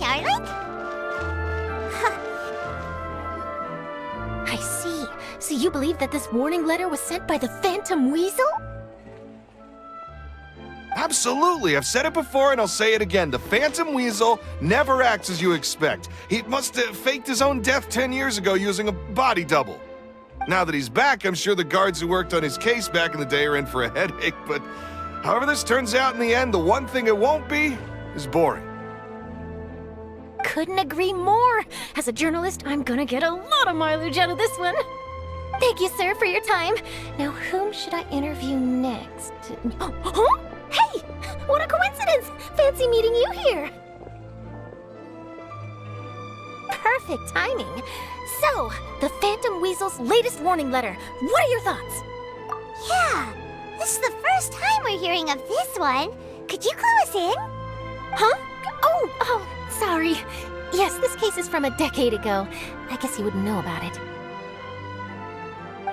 Charlotte? I see. So you believe that this warning letter was sent by the Phantom Weasel? Absolutely. I've said it before and I'll say it again. The Phantom Weasel never acts as you expect. He must have faked his own death 10 years ago using a body double. Now that he's back, I'm sure the guards who worked on his case back in the day are in for a headache, but however this turns out in the end, the one thing it won't be is boring. Couldn't agree more. As a journalist, I'm gonna get a lot of mileage out of this one. Thank you, sir, for your time. Now, whom should I interview next? Huh? Hey! What a coincidence! Fancy meeting you here. Perfect timing. So, the Phantom Weasel's latest warning letter. What are your thoughts? Yeah, this is the first time we're hearing of this one. Could you clue us in? Huh? Oh, sorry. Yes, this case is from a decade ago. I guess you wouldn't know about it.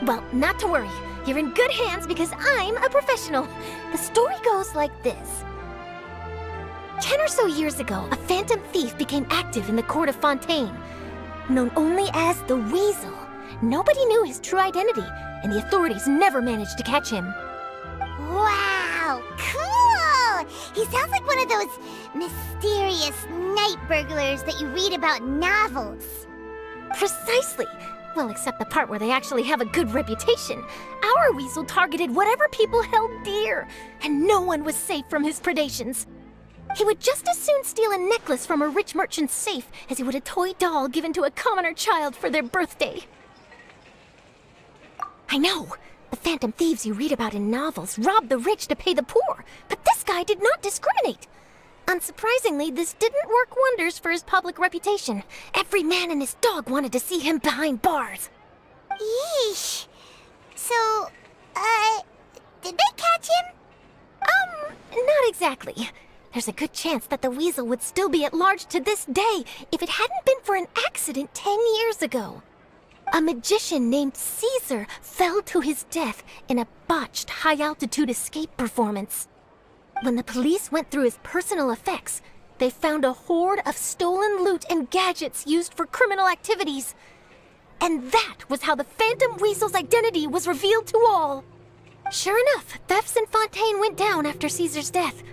Well, not to worry. You're in good hands because I'm a professional. The story goes like this. 10 or so years ago, a phantom thief became active in the Court of Fontaine. Known only as the Weasel, nobody knew his true identity, and the authorities never managed to catch him. Wow, cool! He sounds like one of those mysterious night burglars that you read about in novels. Precisely. Well, except the part where they actually have a good reputation. Our Weasel targeted whatever people held dear, and no one was safe from his predations. He would just as soon steal a necklace from a rich merchant's safe as he would a toy doll given to a commoner child for their birthday. I know. The phantom thieves you read about in novels rob the rich to pay the poor, but this guy did not discriminate. Unsurprisingly, this didn't work wonders for his public reputation. Every man and his dog wanted to see him behind bars. Yeesh. So, did they catch him? Not exactly. There's a good chance that the Weasel would still be at large to this day if it hadn't been for an accident 10 years ago. A magician named Cesar fell to his death in a botched high-altitude escape performance. When the police went through his personal effects, they found a hoard of stolen loot and gadgets used for criminal activities. And that was how the Phantom Weasel's identity was revealed to all. Sure enough, thefts in Fontaine went down after Caesar's death.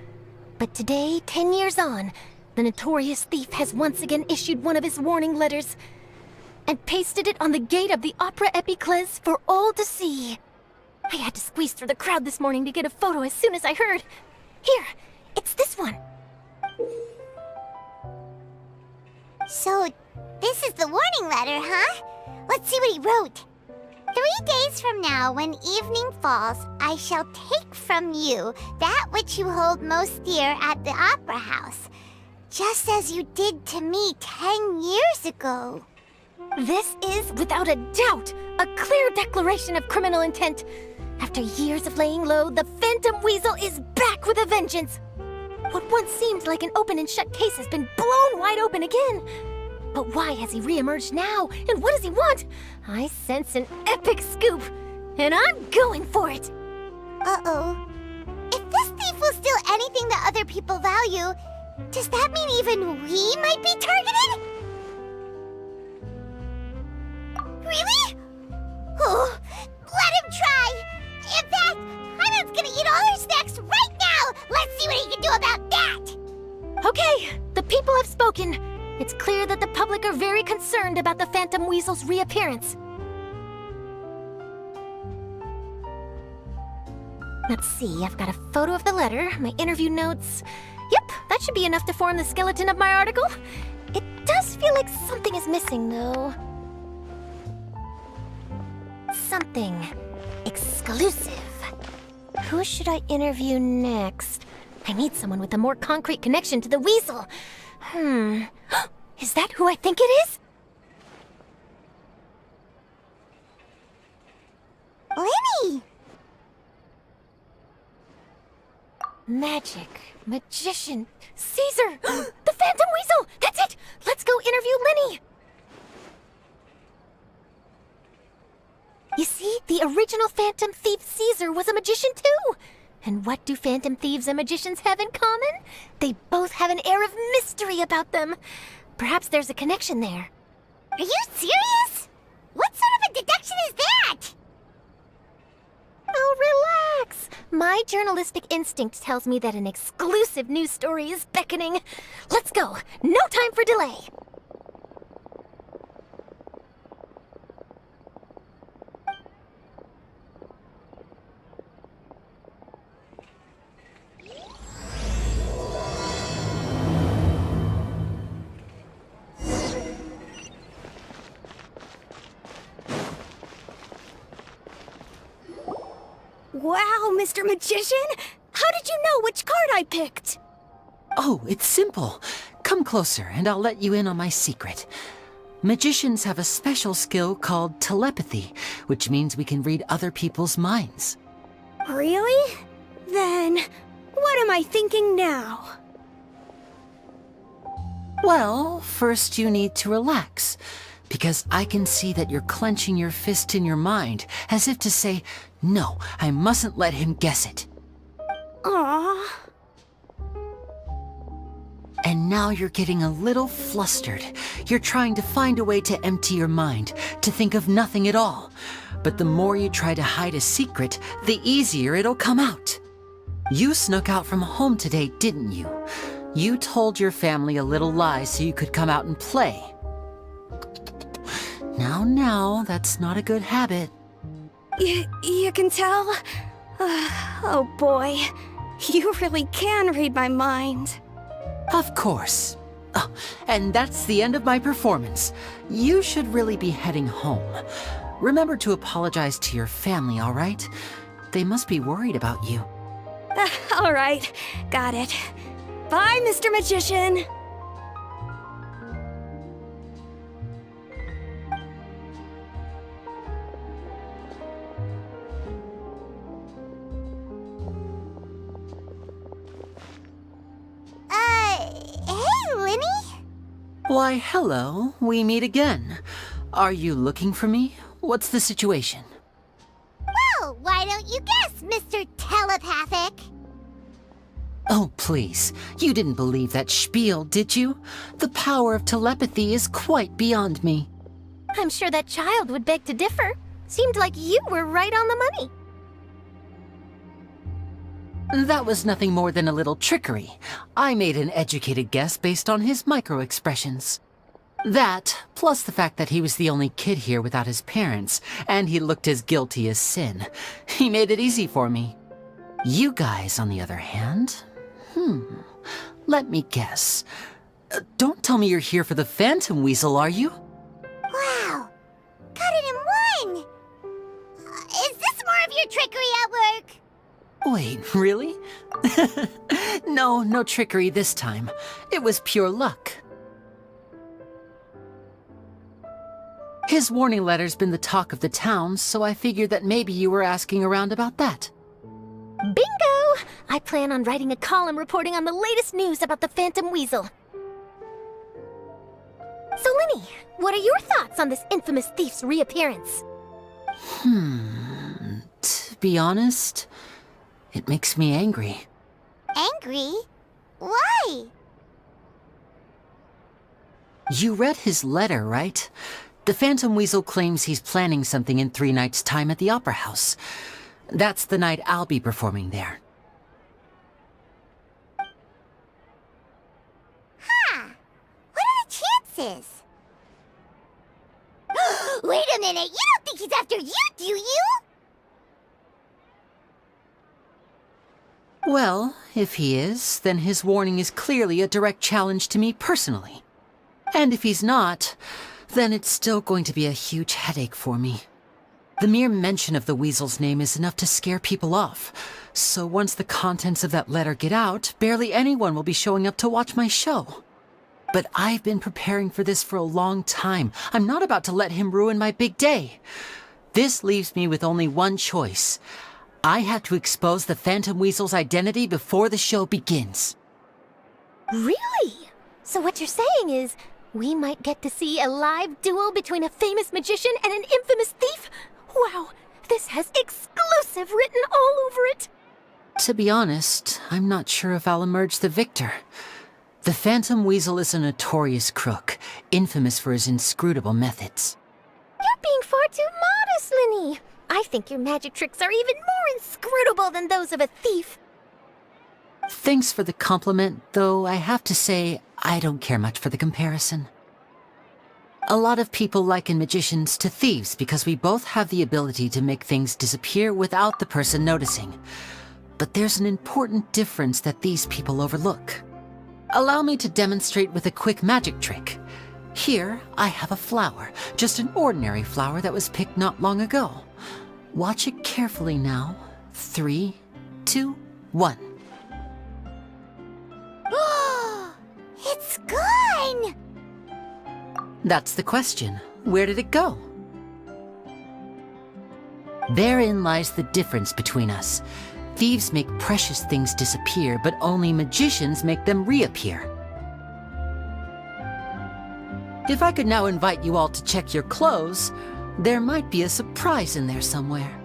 But today, 10 years on, the notorious thief has once again issued one of his warning letters and pasted it on the gate of the Opera Epiclese for all to see. I had to squeeze through the crowd this morning to get a photo as soon as I heard. Here, it's this one. So, this is the warning letter, huh? Let's see what he wrote. 3 days from now, when evening falls, I shall take from you that which you hold most dear at the Opera House, just as you did to me 10 years ago. This is, without a doubt, a clear declaration of criminal intent. After years of laying low, the Phantom Weasel is back with a vengeance. What once seemed like an open and shut case has been blown wide open again. But why has he re-emerged now, and what does he want? I sense an epic scoop, and I'm going for it. Uh-oh. If this thief will steal anything that other people value, does that mean even we might be targeted? Really? Oh, let him try! In fact, Hyman's gonna eat all our snacks right now! Let's see what he can do about that! Okay, the people have spoken. It's clear that the public are very concerned about the Phantom Weasel's reappearance. Let's see, I've got a photo of the letter, my interview notes. Yep, that should be enough to form the skeleton of my article. It does feel like something is missing, though. Something exclusive. Who should I interview next? I need someone with a more concrete connection to the Weasel. Is that who I think it is? Lyney! Magic, magician, Cesar! The Phantom Weasel! That's it! Let's go interview Lyney! You see, the original Phantom Thief Cesar was a magician too! And what do phantom thieves and magicians have in common? They both have an air of mystery about them. Perhaps there's a connection there. Are you serious? What sort of a deduction is that? Oh, relax. My journalistic instinct tells me that an exclusive news story is beckoning. Let's go. No time for delay. Wow, Mr. Magician! How did you know which card I picked? Oh, it's simple. Come closer and I'll let you in on my secret. Magicians have a special skill called telepathy, which means we can read other people's minds. Really? Then, what am I thinking now? Well, first you need to relax, because I can see that you're clenching your fist in your mind, as if to say, no, I mustn't let him guess it. Aww. And now you're getting a little flustered. You're trying to find a way to empty your mind, to think of nothing at all. But the more you try to hide a secret, the easier it'll come out. You snuck out from home today, didn't you? You told your family a little lie so you could come out and play. Now, that's not a good habit. You can tell? Oh boy, you really can read my mind. Of course. Oh, and that's the end of my performance. You should really be heading home. Remember to apologize to your family, all right? They must be worried about you. All right, got it. Bye, Mr. Magician. Hey, Lyney? Why, hello. We meet again. Are you looking for me? What's the situation? Well, why don't you guess, Mr. Telepathic? Oh, please. You didn't believe that spiel, did you? The power of telepathy is quite beyond me. I'm sure that child would beg to differ. Seemed like you were right on the money. That was nothing more than a little trickery. I made an educated guess based on his micro-expressions. That, plus the fact that he was the only kid here without his parents, and he looked as guilty as sin. He made it easy for me. You guys, on the other hand... let me guess. Don't tell me you're here for the Phantom Weasel, are you? Wow, got it in one! Is this more of your trickery at work? Wait, really? No trickery this time. It was pure luck. His warning letter's been the talk of the town, so I figured that maybe you were asking around about that. Bingo! I plan on writing a column reporting on the latest news about the Phantom Weasel. So, Lyney, what are your thoughts on this infamous thief's reappearance? To be honest, it makes me angry. Angry? Why? You read his letter, right? The Phantom Weasel claims he's planning something in 3 nights' time at the Opera House. That's the night I'll be performing there. Huh. What are the chances? Wait a minute, you don't think he's after you, do you? Well, if he is, then his warning is clearly a direct challenge to me personally. And if he's not, then it's still going to be a huge headache for me. The mere mention of the Weasel's name is enough to scare people off. So once the contents of that letter get out, barely anyone will be showing up to watch my show. But I've been preparing for this for a long time. I'm not about to let him ruin my big day. This leaves me with only one choice. I have to expose the Phantom Weasel's identity before the show begins. Really? So what you're saying is, we might get to see a live duel between a famous magician and an infamous thief? Wow, this has exclusive written all over it. To be honest, I'm not sure if I'll emerge the victor. The Phantom Weasel is a notorious crook, infamous for his inscrutable methods. You're being far too modest, Lyney. I think your magic tricks are even more inscrutable than those of a thief. Thanks for the compliment, though I have to say I don't care much for the comparison. A lot of people liken magicians to thieves because we both have the ability to make things disappear without the person noticing. But there's an important difference that these people overlook. Allow me to demonstrate with a quick magic trick. Here, I have a flower, just an ordinary flower that was picked not long ago. Watch it carefully now. 3, 2, 1. It's gone! That's the question. Where did it go? Therein lies the difference between us. Thieves make precious things disappear, but only magicians make them reappear. If I could now invite you all to check your clothes, there might be a surprise in there somewhere.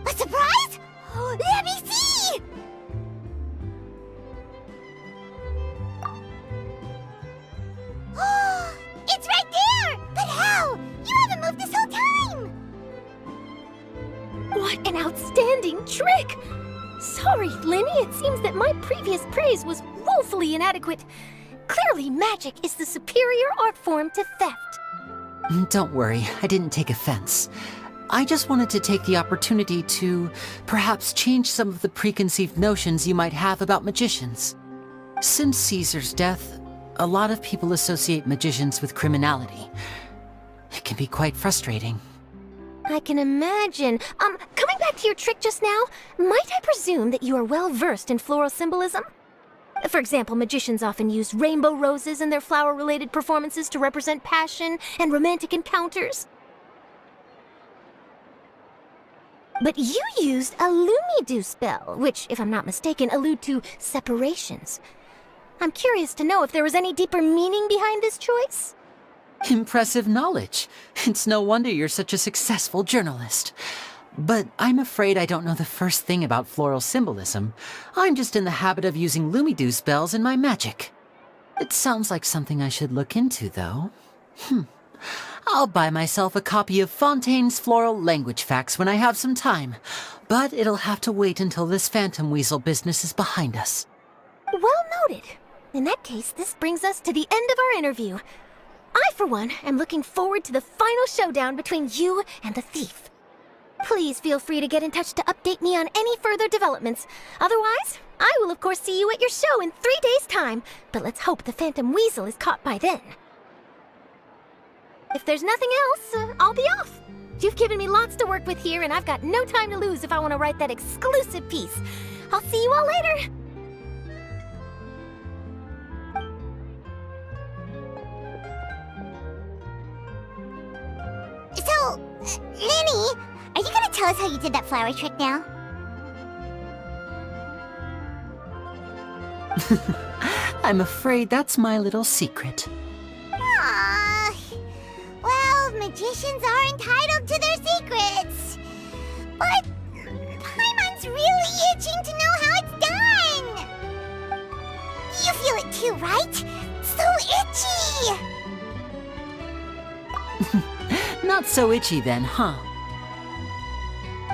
A surprise? Let me see! It's right there! But how? You haven't moved this whole time! What an outstanding trick! Sorry, Lyney, it seems that my previous praise was woefully inadequate. Clearly, magic is the superior art form to theft. Don't worry, I didn't take offense. I just wanted to take the opportunity to perhaps change some of the preconceived notions you might have about magicians. Since Cesar's death, a lot of people associate magicians with criminality. It can be quite frustrating. I can imagine. Coming back to your trick just now, might I presume that you are well versed in floral symbolism? For example, magicians often use rainbow roses in their flower-related performances to represent passion and romantic encounters. But you used a Lumidu spell, which, if I'm not mistaken, allude to separations. I'm curious to know if there was any deeper meaning behind this choice? Impressive knowledge. It's no wonder you're such a successful journalist. But I'm afraid I don't know the first thing about floral symbolism. I'm just in the habit of using Lumidu spells in my magic. It sounds like something I should look into, though. I'll buy myself a copy of Fontaine's Floral Language Facts when I have some time. But it'll have to wait until this Phantom Weasel business is behind us. Well noted. In that case, this brings us to the end of our interview. I, for one, am looking forward to the final showdown between you and the thief. Please feel free to get in touch to update me on any further developments. Otherwise, I will of course see you at your show in 3 days' time, but let's hope the Phantom Weasel is caught by then. If there's nothing else, I'll be off. You've given me lots to work with here, and I've got no time to lose if I want to write that exclusive piece. I'll see you all later. So, Lyney, are you gonna tell us how you did that flower trick now? I'm afraid that's my little secret. Aww. Well, magicians are entitled to their secrets. But Paimon's really itching to know how it's done. You feel it too, right? So itchy! Not so itchy then, huh?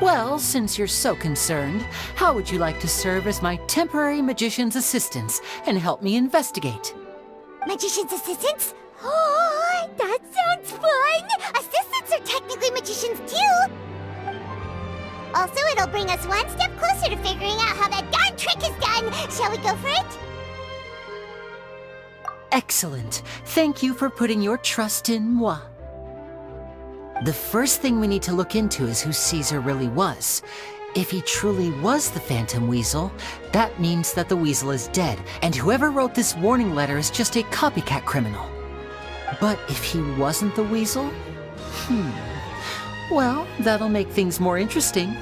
Well, since you're so concerned, how would you like to serve as my temporary magician's assistants and help me investigate? Magician's assistants? Oh, that sounds fun! Assistants are technically magicians too! Also, it'll bring us one step closer to figuring out how that darn trick is done! Shall we go for it? Excellent. Thank you for putting your trust in moi. The first thing we need to look into is who Cesar really was. If he truly was the Phantom Weasel, that means that the Weasel is dead, and whoever wrote this warning letter is just a copycat criminal. But if he wasn't the Weasel? Well, that'll make things more interesting.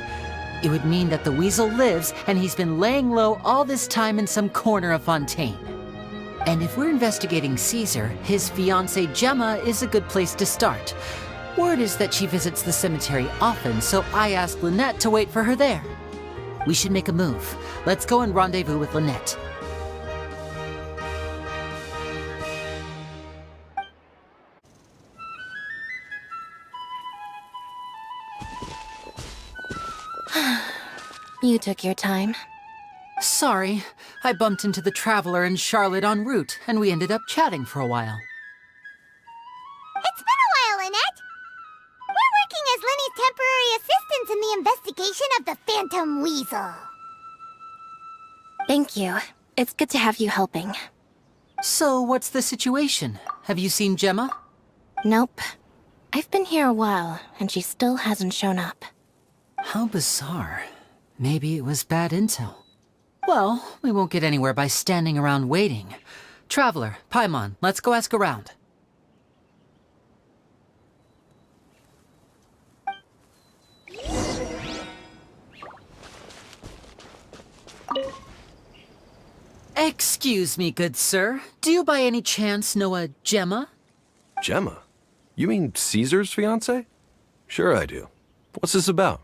It would mean that the Weasel lives, and he's been laying low all this time in some corner of Fontaine. And if we're investigating Cesar, his fiancée Jemma is a good place to start. Word is that she visits the cemetery often, so I asked Lynette to wait for her there. We should make a move. Let's go and rendezvous with Lynette. You took your time. Sorry, I bumped into the Traveler and Charlotte en route, and we ended up chatting for a while. It's been a while, Lynette. We're working as Lyney's temporary assistants in the investigation of the Phantom Weasel. Thank you. It's good to have you helping. So, what's the situation? Have you seen Jemma? Nope. I've been here a while, and she still hasn't shown up. How bizarre. Maybe it was bad intel. Well, we won't get anywhere by standing around waiting. Traveler, Paimon, let's go ask around. Excuse me, good sir. Do you by any chance know a Jemma? Jemma? You mean Cesar's fiancée? Sure I do. What's this about?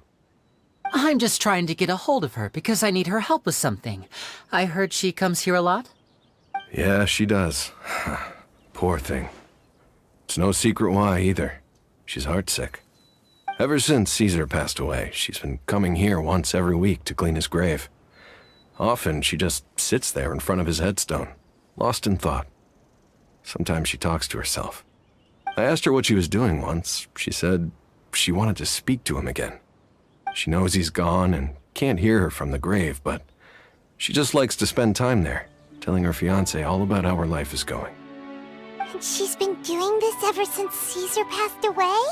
I'm just trying to get a hold of her because I need her help with something. I heard she comes here a lot. Yeah, she does. Poor thing. It's no secret why, either. She's heartsick. Ever since Cesar passed away, she's been coming here once every week to clean his grave. Often, she just sits there in front of his headstone, lost in thought. Sometimes she talks to herself. I asked her what she was doing once. She said she wanted to speak to him again. She knows he's gone and can't hear her from the grave, but she just likes to spend time there, telling her fiancé all about how her life is going. And she's been doing this ever since Cesar passed away?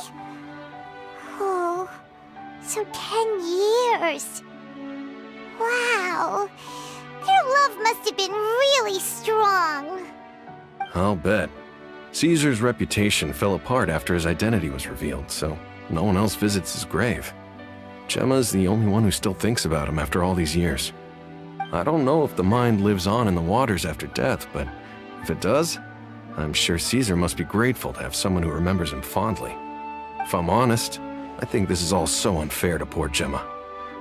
Oh, so 10 years. Wow. Their love must have been really strong. I'll bet. Caesar's reputation fell apart after his identity was revealed, so no one else visits his grave. Jemma's the only one who still thinks about him after all these years. I don't know if the mind lives on in the waters after death, but if it does, I'm sure Cesar must be grateful to have someone who remembers him fondly. If I'm honest, I think this is all so unfair to poor Jemma.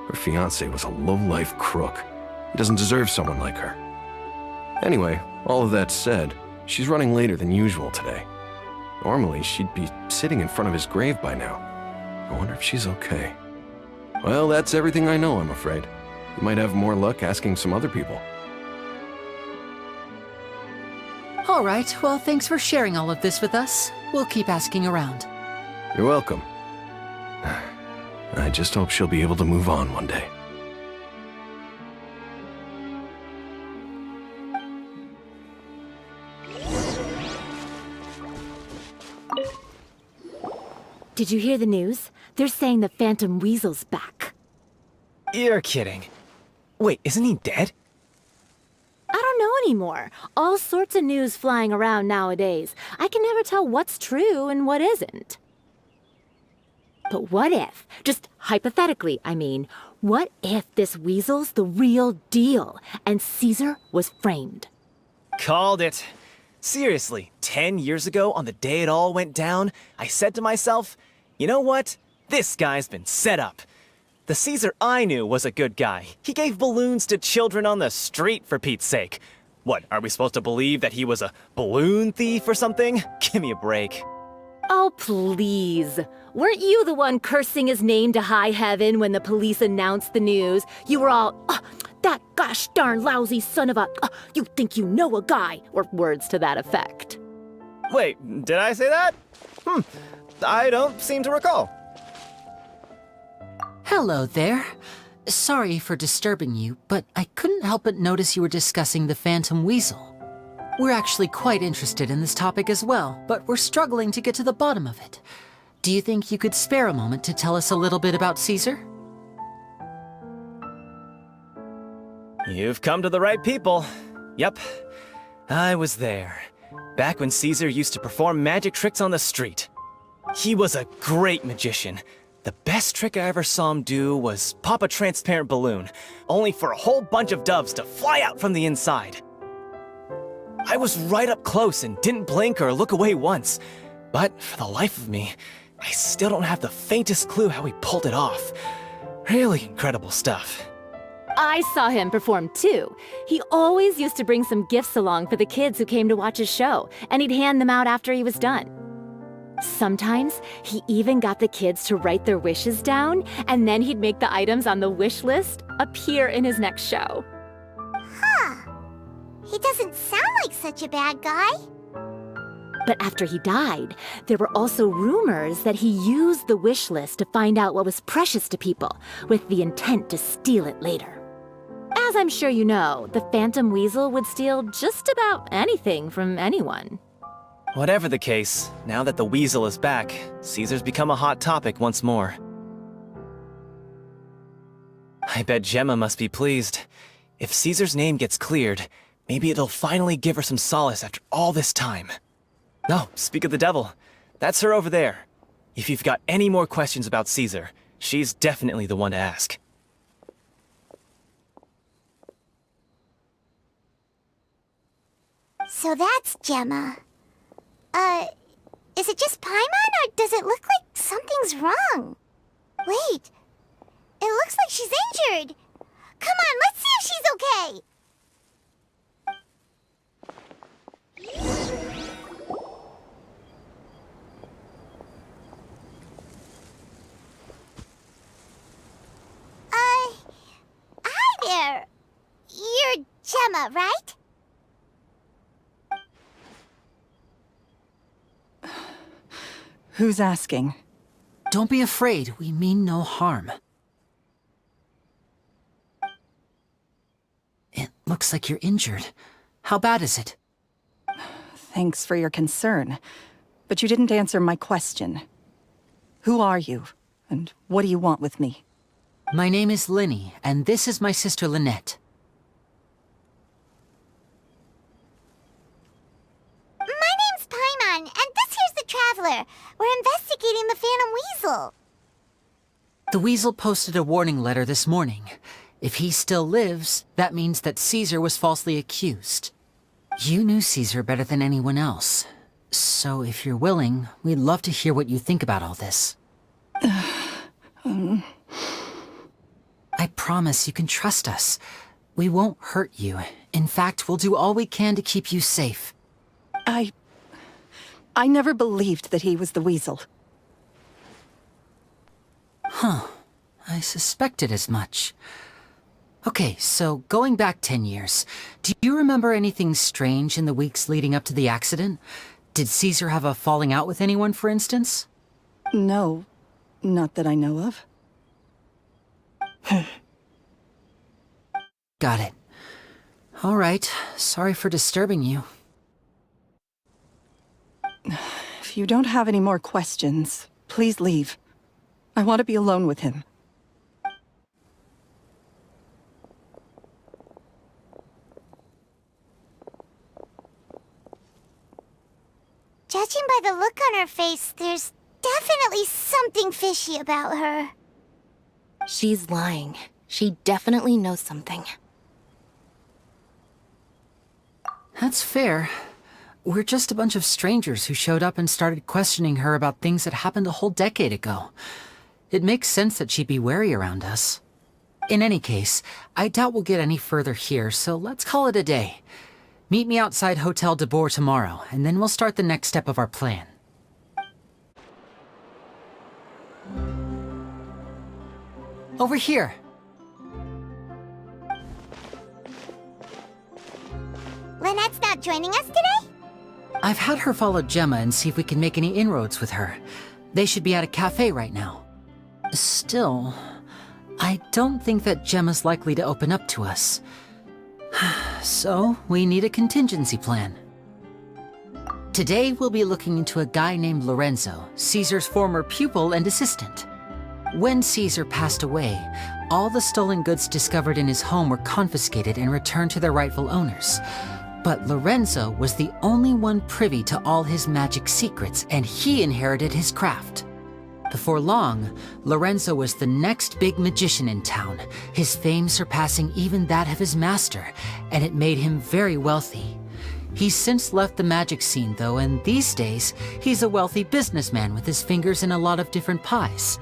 Her fiancé was a low-life crook. He doesn't deserve someone like her. Anyway, all of that said, she's running later than usual today. Normally, she'd be sitting in front of his grave by now. I wonder if she's okay. Well, that's everything I know, I'm afraid. You might have more luck asking some other people. All right, well, thanks for sharing all of this with us. We'll keep asking around. You're welcome. I just hope she'll be able to move on one day. Did you hear the news? They're saying the Phantom Weasel's back. You're kidding. Wait, isn't he dead? I don't know anymore. All sorts of news flying around nowadays. I can never tell what's true and what isn't. But what if, just hypothetically, I mean, what if this weasel's the real deal and Cesar was framed? Called it. Seriously, 10 years ago, on the day it all went down, I said to myself, you know what? This guy's been set up. The Cesar I knew was a good guy. He gave balloons to children on the street, for Pete's sake. What, are we supposed to believe that he was a balloon thief or something? Give me a break. Oh, please. Weren't you the one cursing his name to high heaven when the police announced the news? You were all, that gosh darn lousy son of a, you think you know a guy, or words to that effect. Wait, did I say that? I don't seem to recall. Hello there. Sorry for disturbing you, but I couldn't help but notice you were discussing the Phantom Weasel. We're actually quite interested in this topic as well, but we're struggling to get to the bottom of it. Do you think you could spare a moment to tell us a little bit about Cesar? You've come to the right people. Yep, I was there. Back when Cesar used to perform magic tricks on the street. He was a great magician. The best trick I ever saw him do was pop a transparent balloon, only for a whole bunch of doves to fly out from the inside. I was right up close and didn't blink or look away once, but for the life of me, I still don't have the faintest clue how he pulled it off. Really incredible stuff. I saw him perform too. He always used to bring some gifts along for the kids who came to watch his show, and he'd hand them out after he was done. Sometimes, he even got the kids to write their wishes down, and then he'd make the items on the wish list appear in his next show. Huh. He doesn't sound like such a bad guy. But after he died, there were also rumors that he used the wish list to find out what was precious to people, with the intent to steal it later. As I'm sure you know, the Phantom Weasel would steal just about anything from anyone. Whatever the case, now that the Weasel is back, Cesar's become a hot topic once more. I bet Jemma must be pleased. If Cesar's name gets cleared, maybe it'll finally give her some solace after all this time. No, speak of the devil. That's her over there. If you've got any more questions about Cesar, she's definitely the one to ask. So that's Jemma. Is it just Paimon, or does it look like something's wrong? Wait, it looks like she's injured. Come on, let's see if she's okay. Hi there. You're Jemma, right? Who's asking? Don't be afraid, we mean no harm. It looks like you're injured. How bad is it? Thanks for your concern, but you didn't answer my question. Who are you, and what do you want with me? My name is Lyney, and this is my sister Lynette. My name's Paimon, and this here's the Traveler. We're investigating the Phantom Weasel. The Weasel posted a warning letter this morning. If he still lives, that means that Cesar was falsely accused. You knew Cesar better than anyone else. So if you're willing, we'd love to hear what you think about all this. I promise you can trust us. We won't hurt you. In fact, we'll do all we can to keep you safe. I never believed that he was the Weasel. Huh. I suspected as much. Okay, so going back 10 years, do you remember anything strange in the weeks leading up to the accident? Did Cesar have a falling out with anyone, for instance? No, not that I know of. Got it. All right, sorry for disturbing you. If you don't have any more questions, please leave. I want to be alone with him. Judging by the look on her face, there's definitely something fishy about her. She's lying. She definitely knows something. That's fair. We're just a bunch of strangers who showed up and started questioning her about things that happened a whole decade ago. It makes sense that she'd be wary around us. In any case, I doubt we'll get any further here, so let's call it a day. Meet me outside Hotel de Boer tomorrow, and then we'll start the next step of our plan. Over here. Lynette's not joining us today? I've had her follow Jemma and see if we can make any inroads with her. They should be at a cafe right now. Still, I don't think that Jemma's likely to open up to us. So, we need a contingency plan. Today, we'll be looking into a guy named Lorenzo, Cesar's former pupil and assistant. When Cesar passed away, all the stolen goods discovered in his home were confiscated and returned to their rightful owners. But Lorenzo was the only one privy to all his magic secrets, and he inherited his craft. Before long, Lorenzo was the next big magician in town, his fame surpassing even that of his master, and it made him very wealthy. He's since left the magic scene, though, and these days, he's a wealthy businessman with his fingers in a lot of different pies.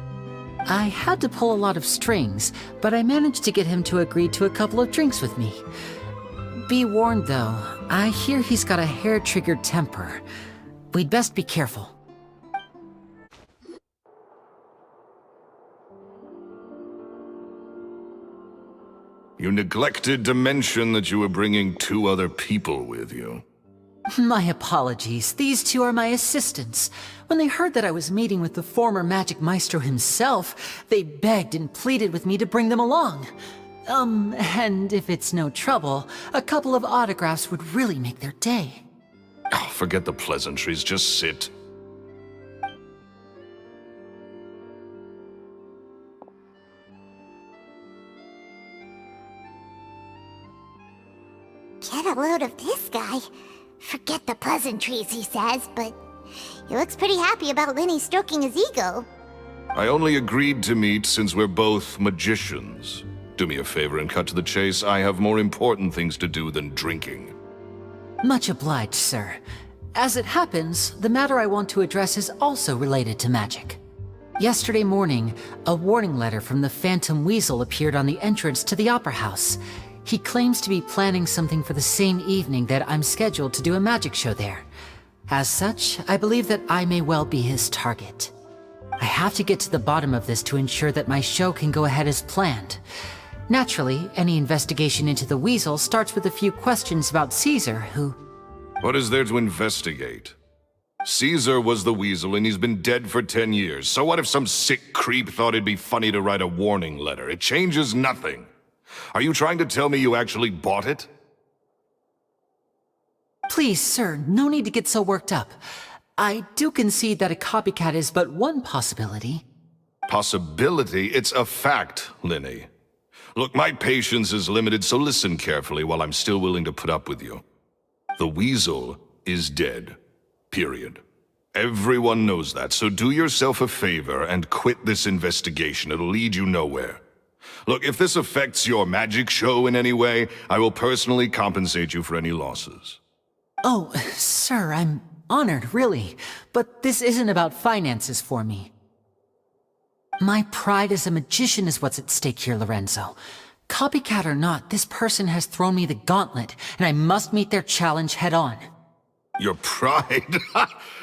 I had to pull a lot of strings, but I managed to get him to agree to a couple of drinks with me. Be warned, though, I hear he's got a hair-triggered temper. We'd best be careful. You neglected to mention that you were bringing 2 other people with you. My apologies. These 2 are my assistants. When they heard that I was meeting with the former magic maestro himself, they begged and pleaded with me to bring them along. And if it's no trouble, a couple of autographs would really make their day. Oh, forget the pleasantries, just sit. Get a load of this guy. Forget the pleasantries, he says, but he looks pretty happy about Lyney stroking his ego. I only agreed to meet since we're both magicians. Do me a favor and cut to the chase. I have more important things to do than drinking. Much obliged, sir. As it happens, the matter I want to address is also related to magic. Yesterday morning, a warning letter from the Phantom Weasel appeared on the entrance to the Opera House. He claims to be planning something for the same evening that I'm scheduled to do a magic show there. As such, I believe that I may well be his target. I have to get to the bottom of this to ensure that my show can go ahead as planned. Naturally, any investigation into the Weasel starts with a few questions about Cesar, who... What is there to investigate? Cesar was the Weasel and he's been dead for 10 years. So what if some sick creep thought it'd be funny to write a warning letter? It changes nothing. Are you trying to tell me you actually bought it? Please, sir, no need to get so worked up. I do concede that a copycat is but one possibility. Possibility? It's a fact, Lyney. Look, my patience is limited, so listen carefully while I'm still willing to put up with you. The Weasel is dead. Period. Everyone knows that, so do yourself a favor and quit this investigation. It'll lead you nowhere. Look, if this affects your magic show in any way, I will personally compensate you for any losses. Oh, sir, I'm honored, really. But this isn't about finances for me. My pride as a magician is what's at stake here, Lorenzo. Copycat or not, this person has thrown me the gauntlet, and I must meet their challenge head-on. Your pride?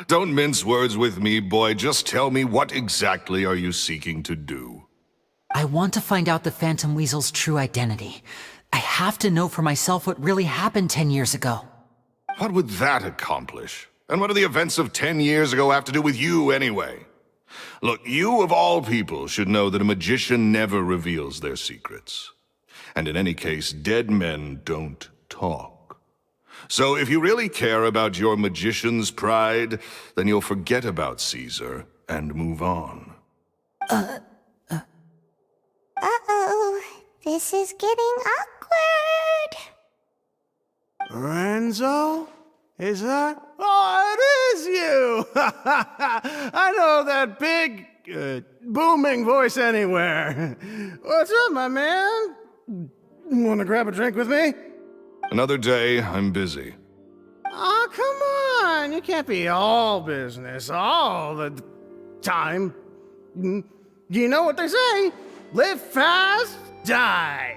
Don't mince words with me, boy. Just tell me, what exactly are you seeking to do? I want to find out the Phantom Weasel's true identity. I have to know for myself what really happened 10 years ago. What would that accomplish? And what do the events of 10 years ago have to do with you, anyway? Look, you of all people should know that a magician never reveals their secrets. And in any case, dead men don't talk. So if you really care about your magician's pride, then you'll forget about Cesar and move on. Uh-oh. This is getting awkward. Lorenzo? Is that? Oh, it is you! I know that big, booming voice anywhere. What's up, my man? Want to grab a drink with me? Another day, I'm busy. Oh, come on. You can't be all business all the time. You know what they say? Live fast, die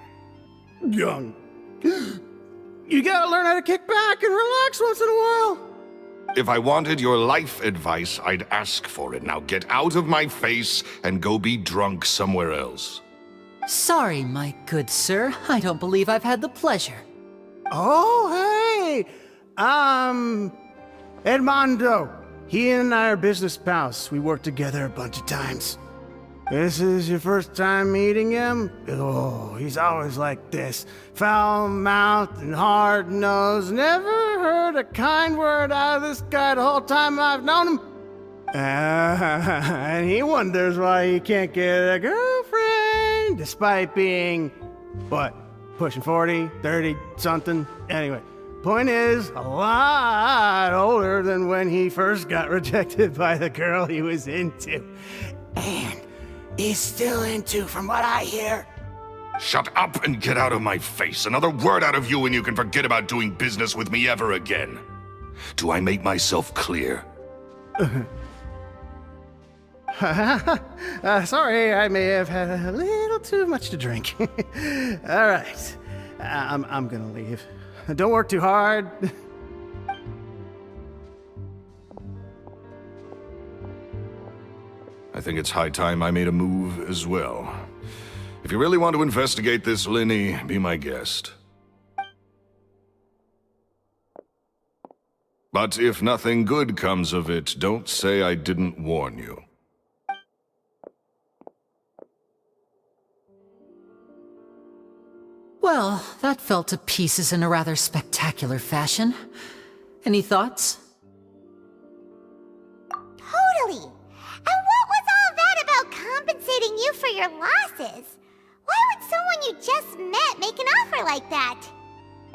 young. You gotta learn how to kick back and relax once in a while. If I wanted your life advice, I'd ask for it. Now get out of my face and go be drunk somewhere else. Sorry, my good sir. I don't believe I've had the pleasure. Oh, hey! Edmondo. He and I are business pals. We worked together a bunch of times. This is your first time meeting him? Oh, he's always like this. Foul-mouthed and hard-nosed. Never heard a kind word out of this guy the whole time I've known him. And he wonders why he can't get a girlfriend, despite being, what, pushing 40, 30, something? Anyway, point is, a lot older than when he first got rejected by the girl he was into. And he's still into, from what I hear. Shut up and get out of my face. Another word out of you and you can forget about doing business with me ever again. Do I make myself clear? Sorry, I may have had a little too much to drink. All right, I'm gonna leave. Don't work too hard. I think it's high time I made a move as well. If you really want to investigate this, Lyney, be my guest. But if nothing good comes of it, don't say I didn't warn you. Well, that fell to pieces in a rather spectacular fashion. Any thoughts? Totally. And what was all that about compensating you for your losses? Why would someone you just met make an offer like that?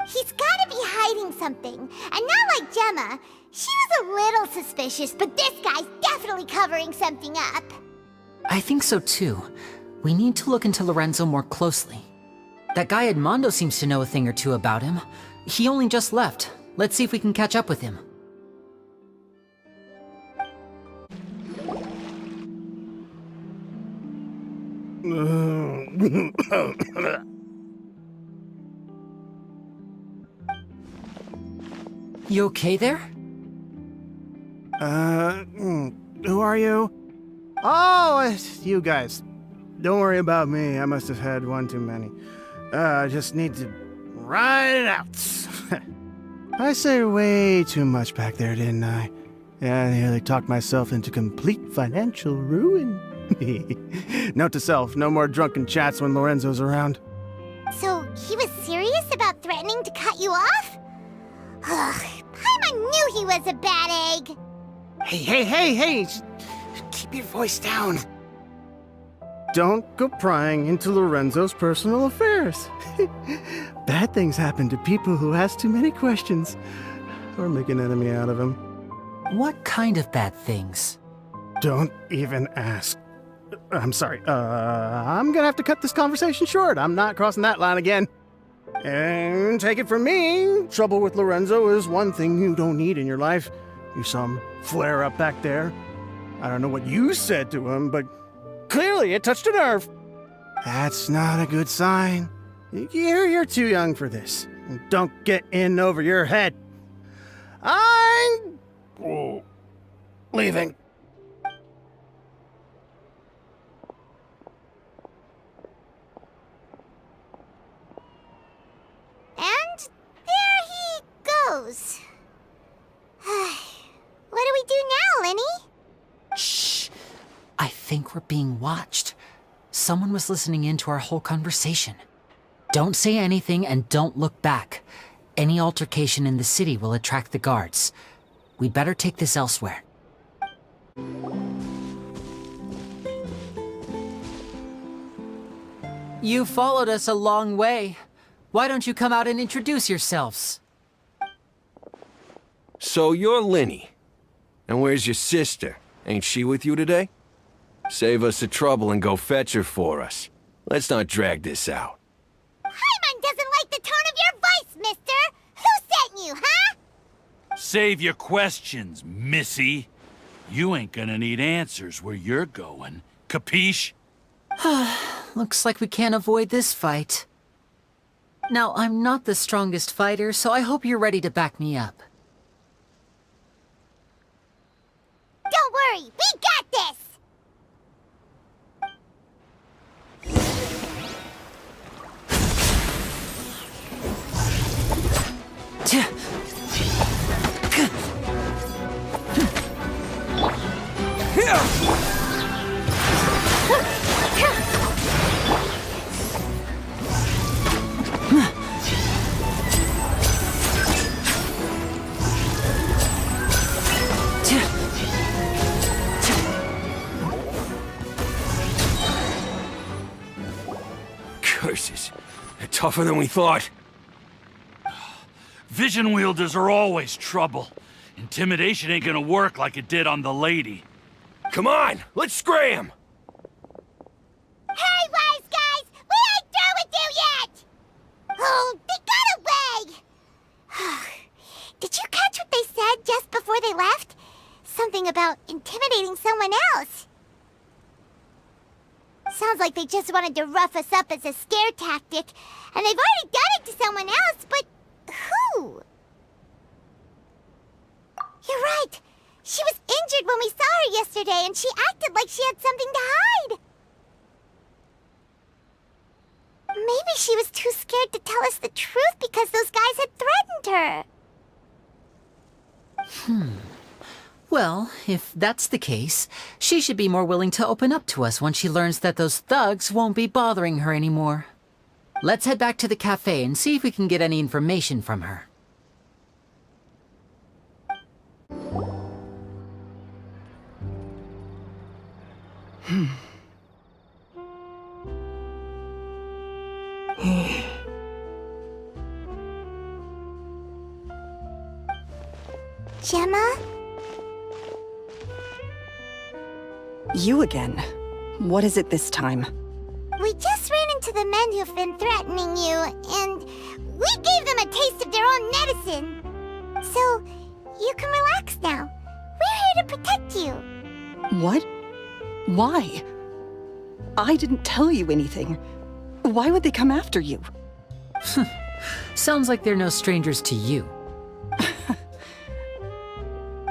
He's gotta be hiding something. And not like Jemma. She was a little suspicious, but this guy's definitely covering something up. I think so too. We need to look into Lorenzo more closely. That guy Edmondo seems to know a thing or two about him. He only just left. Let's see if we can catch up with him. You okay there? Who are you? Oh, it's you guys. Don't worry about me. I must have had one too many. I just need to ride it out. I said way too much back there, didn't I? Yeah, I nearly talked myself into complete financial ruin. Note to self, no more drunken chats when Lorenzo's around. So, he was serious about threatening to cut you off? Ugh, Paimon knew he was a bad egg. Hey, just keep your voice down. Don't go prying into Lorenzo's personal affairs. Bad things happen to people who ask too many questions, or make an enemy out of him. What kind of bad things? Don't even ask. I'm sorry, I'm gonna have to cut this conversation short. I'm not crossing that line again. And take it from me, trouble with Lorenzo is one thing you don't need in your life. You saw him flare up back there. I don't know what you said to him, but clearly it touched a nerve. That's not a good sign. You're too young for this. Don't get in over your head. I'm leaving. And there he goes. What do we do now, Lyney? Shh! I think we're being watched. Someone was listening in to our whole conversation. Don't say anything and don't look back. Any altercation in the city will attract the guards. We'd better take this elsewhere. You followed us a long way. Why don't you come out and introduce yourselves? So you're Lyney. And where's your sister? Ain't she with you today? Save us the trouble and go fetch her for us. Let's not drag this out. Paimon doesn't like the tone of your voice, mister! Who sent you, huh? Save your questions, missy. You ain't gonna need answers where you're going. Capiche? Looks like we can't avoid this fight. Now, I'm not the strongest fighter, so I hope you're ready to back me up. Don't worry, we got this! Curses. They're tougher than we thought. Vision wielders are always trouble. Intimidation ain't gonna work like it did on the lady. Come on, let's scram! Hey, wise guys! We ain't through with Oh, they got away! Did you catch what they said just before they left? Something about intimidating someone else. Sounds like they just wanted to rough us up as a scare tactic, and they've already done it to someone else, but who? You're right. She was injured when we saw her yesterday, and she acted like she had something to hide. Maybe she was too scared to tell us the truth because those guys had threatened her. Well, if that's the case, she should be more willing to open up to us once she learns that those thugs won't be bothering her anymore. Let's head back to the cafe and see if we can get any information from her. Jemma? You again. What is it this time? We just ran into the men who've been threatening you, and we gave them a taste of their own medicine. So, you can relax now. We're here to protect you. What? Why? I didn't tell you anything. Why would they come after you? Sounds like they're no strangers to you.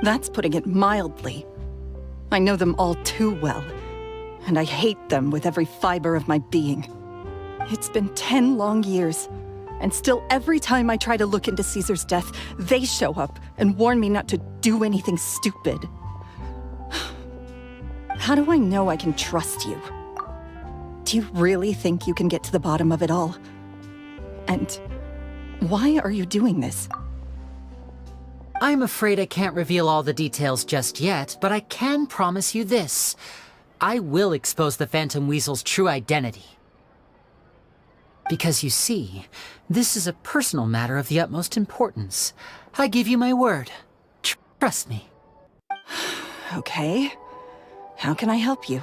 That's putting it mildly. I know them all too well, and I hate them with every fiber of my being. It's been 10 long years, and still every time I try to look into Cesar's death, they show up and warn me not to do anything stupid. How do I know I can trust you? Do you really think you can get to the bottom of it all? And why are you doing this? I'm afraid I can't reveal all the details just yet, but I can promise you this. I will expose the Phantom Weasel's true identity. Because you see, this is a personal matter of the utmost importance. I give you my word. Trust me. Okay. How can I help you?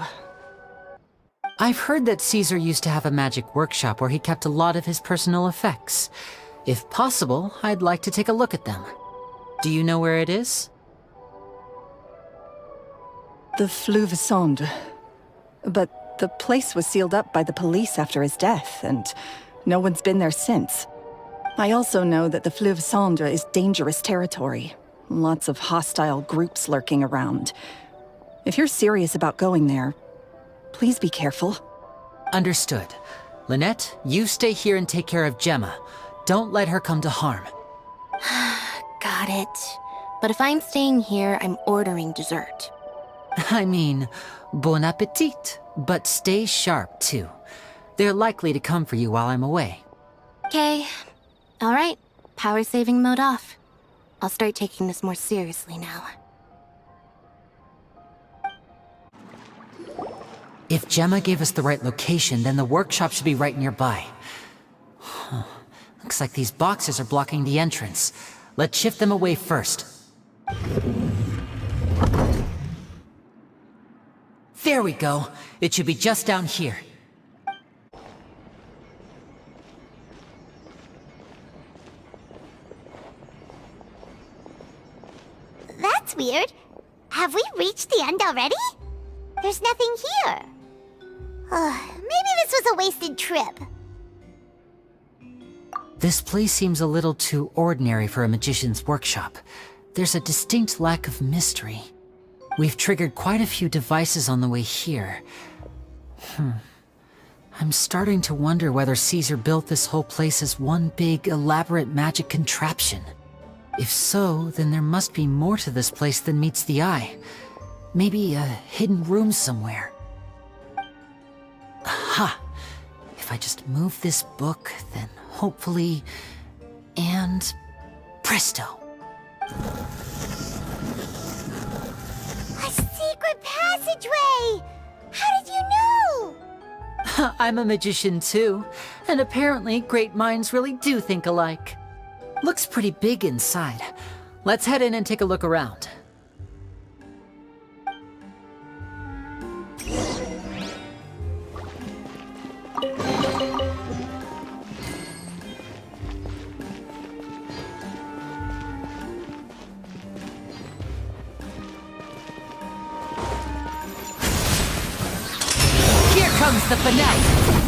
I've heard that Cesar used to have a magic workshop where he kept a lot of his personal effects. If possible, I'd like to take a look at them. Do you know where it is? The Fleuve Sonde. But the place was sealed up by the police after his death, and no one's been there since. I also know that the Fleuve Sonde is dangerous territory. Lots of hostile groups lurking around. If you're serious about going there, please be careful. Understood. Lynette, you stay here and take care of Jemma. Don't let her come to harm. Got it. But if I'm staying here, I'm ordering dessert. I mean, bon appetit, but stay sharp too. They're likely to come for you while I'm away. Okay. All right. Power saving mode off. I'll start taking this more seriously now. If Jemma gave us the right location, then the workshop should be right nearby. Looks like these boxes are blocking the entrance. Let's shift them away first. There we go. It should be just down here. That's weird. Have we reached the end already? There's nothing here. Maybe this was a wasted trip. This place seems a little too ordinary for a magician's workshop. There's a distinct lack of mystery. We've triggered quite a few devices on the way here. I'm starting to wonder whether Cesar built this whole place as one big, elaborate magic contraption. If so, then there must be more to this place than meets the eye. Maybe a hidden room somewhere. Aha! If I just move this book, then hopefully... and... presto! A secret passageway! How did you know? I'm a magician too, and apparently great minds really do think alike. Looks pretty big inside. Let's head in and take a look around. comes the finale!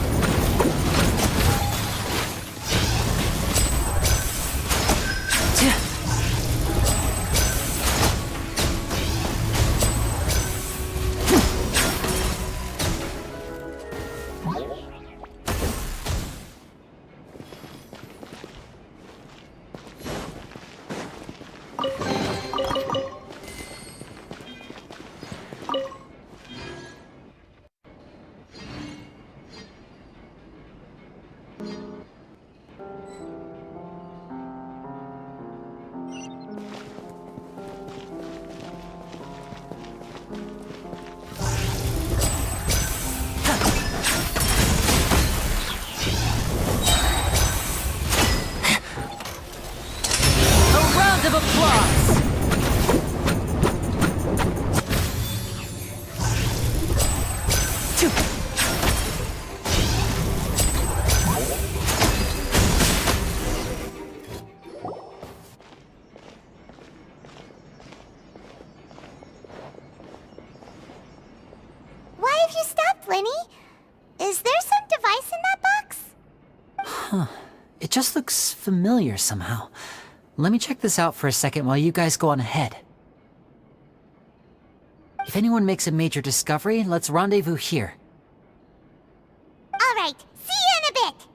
Of applause! Why have you stopped, Lyney? Is there some device in that box? Huh. It just looks familiar somehow. Let me check this out for a second while you guys go on ahead. If anyone makes a major discovery, let's rendezvous here. All right, see you in a bit!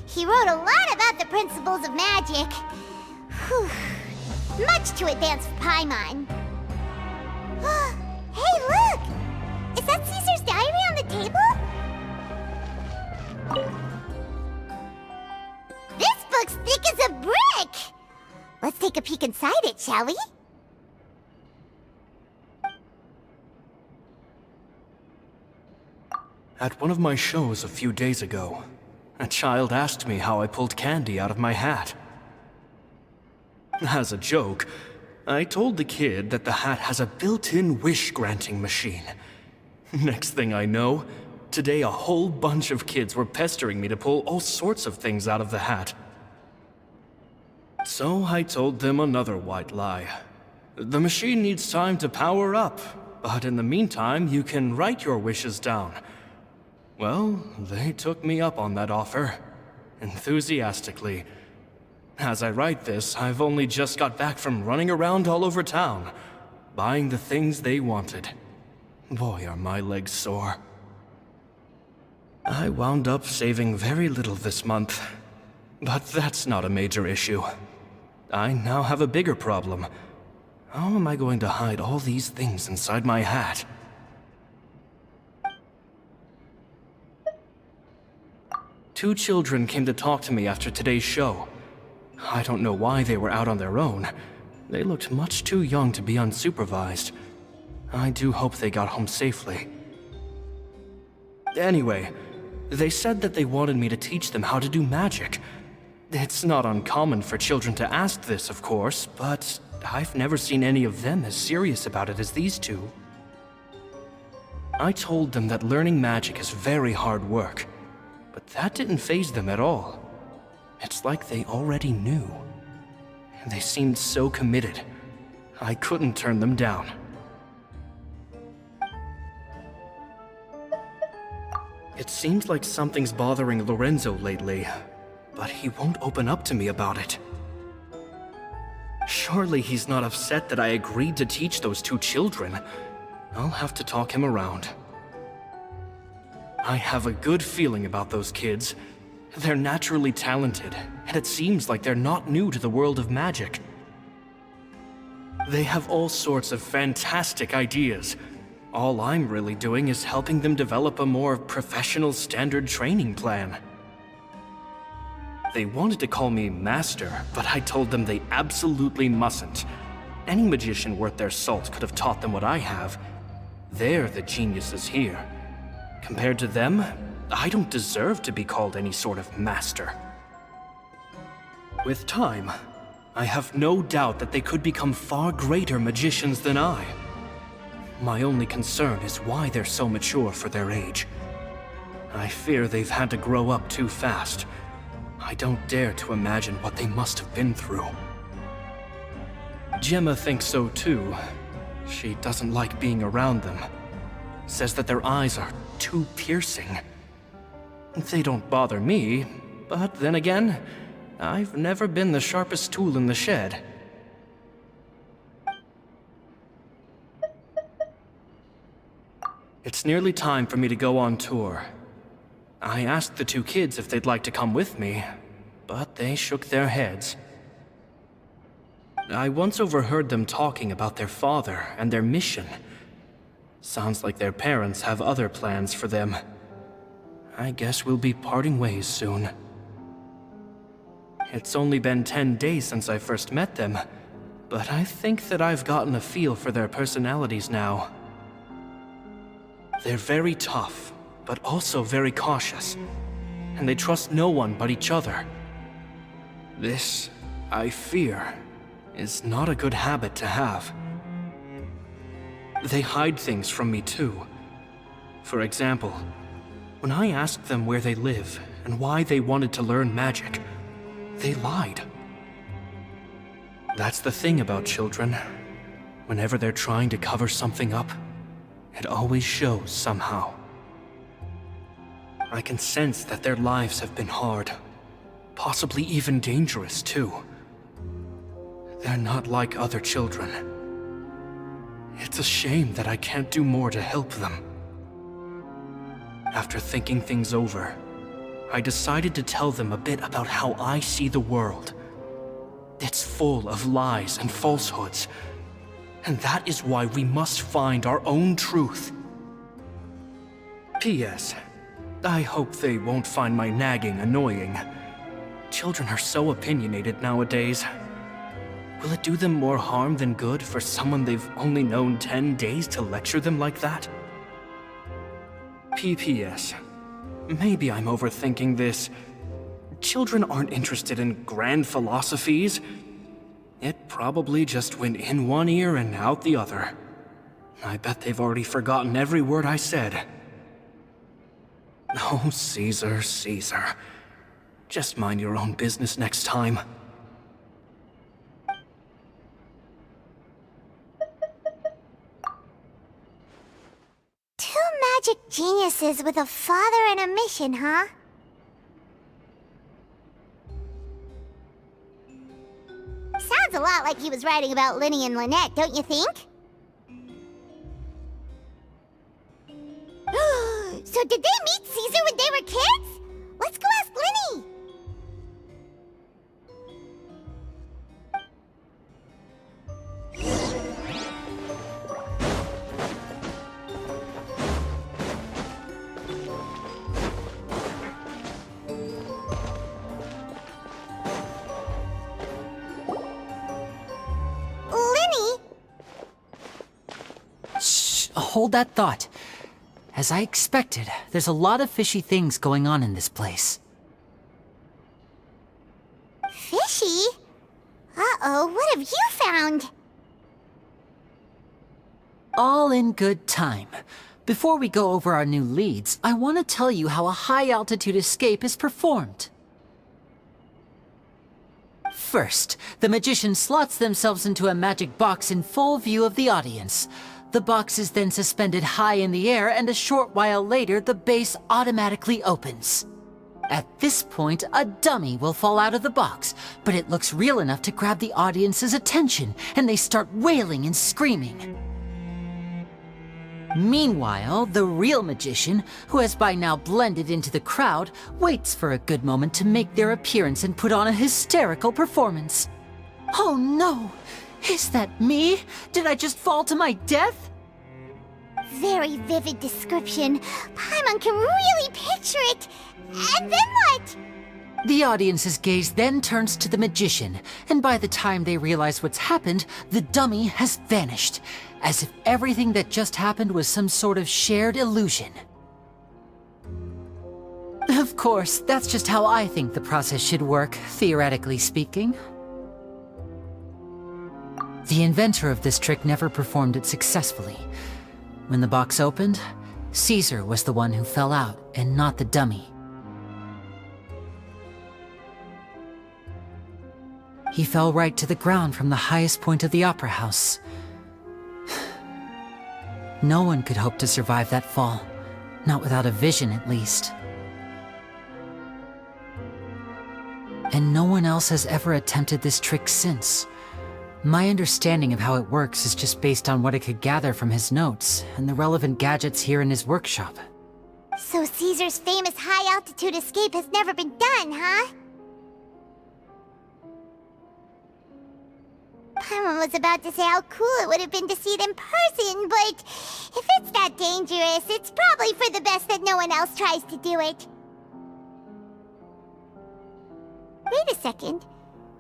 He wrote a lot about the principles of magic. Whew. Much too advanced for Paimon. Hey, look! Is that Cesar's diary on the table? This book's thick as a brick! Let's take a peek inside it, shall we? At one of my shows a few days ago, a child asked me how I pulled candy out of my hat. As a joke, I told the kid that the hat has a built-in wish-granting machine. Next thing I know, today a whole bunch of kids were pestering me to pull all sorts of things out of the hat. So I told them another white lie. The machine needs time to power up, but in the meantime, you can write your wishes down. Well, they took me up on that offer, enthusiastically. As I write this, I've only just got back from running around all over town, buying the things they wanted. Boy, are my legs sore. I wound up saving very little this month, but that's not a major issue. I now have a bigger problem. How am I going to hide all these things inside my hat? Two children came to talk to me after today's show. I don't know why they were out on their own. They looked much too young to be unsupervised. I do hope they got home safely. Anyway, they said that they wanted me to teach them how to do magic. It's not uncommon for children to ask this, of course, but I've never seen any of them as serious about it as these two. I told them that learning magic is very hard work, but that didn't faze them at all. It's like they already knew. They seemed so committed. I couldn't turn them down. It seems like something's bothering Lorenzo lately, but he won't open up to me about it. Surely he's not upset that I agreed to teach those two children. I'll have to talk him around. I have a good feeling about those kids. They're naturally talented, and it seems like they're not new to the world of magic. They have all sorts of fantastic ideas. All I'm really doing is helping them develop a more professional standard training plan. They wanted to call me Master, but I told them they absolutely mustn't. Any magician worth their salt could have taught them what I have. They're the geniuses here. Compared to them, I don't deserve to be called any sort of Master. With time, I have no doubt that they could become far greater magicians than I. My only concern is why they're so mature for their age. I fear they've had to grow up too fast. I don't dare to imagine what they must have been through. Jemma thinks so too. She doesn't like being around them. Says that their eyes are too piercing. They don't bother me, but then again, I've never been the sharpest tool in the shed. It's nearly time for me to go on tour. I asked the two kids if they'd like to come with me, but they shook their heads. I once overheard them talking about their father and their mission. Sounds like their parents have other plans for them. I guess we'll be parting ways soon. It's only been 10 days since I first met them, but I think that I've gotten a feel for their personalities now. They're very tough, but also very cautious, and they trust no one but each other. This, I fear, is not a good habit to have. They hide things from me too. For example, when I asked them where they live and why they wanted to learn magic, they lied. That's the thing about children. Whenever they're trying to cover something up, it always shows somehow. I can sense that their lives have been hard, possibly even dangerous too. They're not like other children. It's a shame that I can't do more to help them. After thinking things over, I decided to tell them a bit about how I see the world. It's full of lies and falsehoods, and that is why we must find our own truth. P.S. I hope they won't find my nagging annoying. Children are so opinionated nowadays. Will it do them more harm than good for someone they've only known 10 days to lecture them like that? P.P.S. Maybe I'm overthinking this. Children aren't interested in grand philosophies. It probably just went in one ear and out the other. I bet they've already forgotten every word I said. Oh, Cesar, Cesar. Just mind your own business next time. Two magic geniuses with a father and a mission, huh? Sounds a lot like he was writing about Lyney and Lynette, don't you think? So did they meet Cesar when they were kids? Let's go ask Lyney! Lyney? Shh, hold that thought. As I expected, there's a lot of fishy things going on in this place. Fishy? Uh-oh, what have you found? All in good time. Before we go over our new leads, I want to tell you how a high-altitude escape is performed. First, the magician slots themselves into a magic box in full view of the audience. The box is then suspended high in the air, and a short while later, the base automatically opens. At this point, a dummy will fall out of the box, but it looks real enough to grab the audience's attention, and they start wailing and screaming. Meanwhile, the real magician, who has by now blended into the crowd, waits for a good moment to make their appearance and put on a hysterical performance. Oh no! Is that me? Did I just fall to my death? Very vivid description. Paimon can really picture it. And then what? The audience's gaze then turns to the magician, and by the time they realize what's happened, the dummy has vanished, as if everything that just happened was some sort of shared illusion. Of course, that's just how I think the process should work, theoretically speaking. The inventor of this trick never performed it successfully. When the box opened, Cesar was the one who fell out, and not the dummy. He fell right to the ground from the highest point of the opera house. No one could hope to survive that fall, not without a vision at least. And no one else has ever attempted this trick since. My understanding of how it works is just based on what I could gather from his notes and the relevant gadgets here in his workshop. So Caesar's famous high-altitude escape has never been done, huh? Paimon was about to say how cool it would have been to see it in person, but if it's that dangerous, it's probably for the best that no one else tries to do it. Wait a second.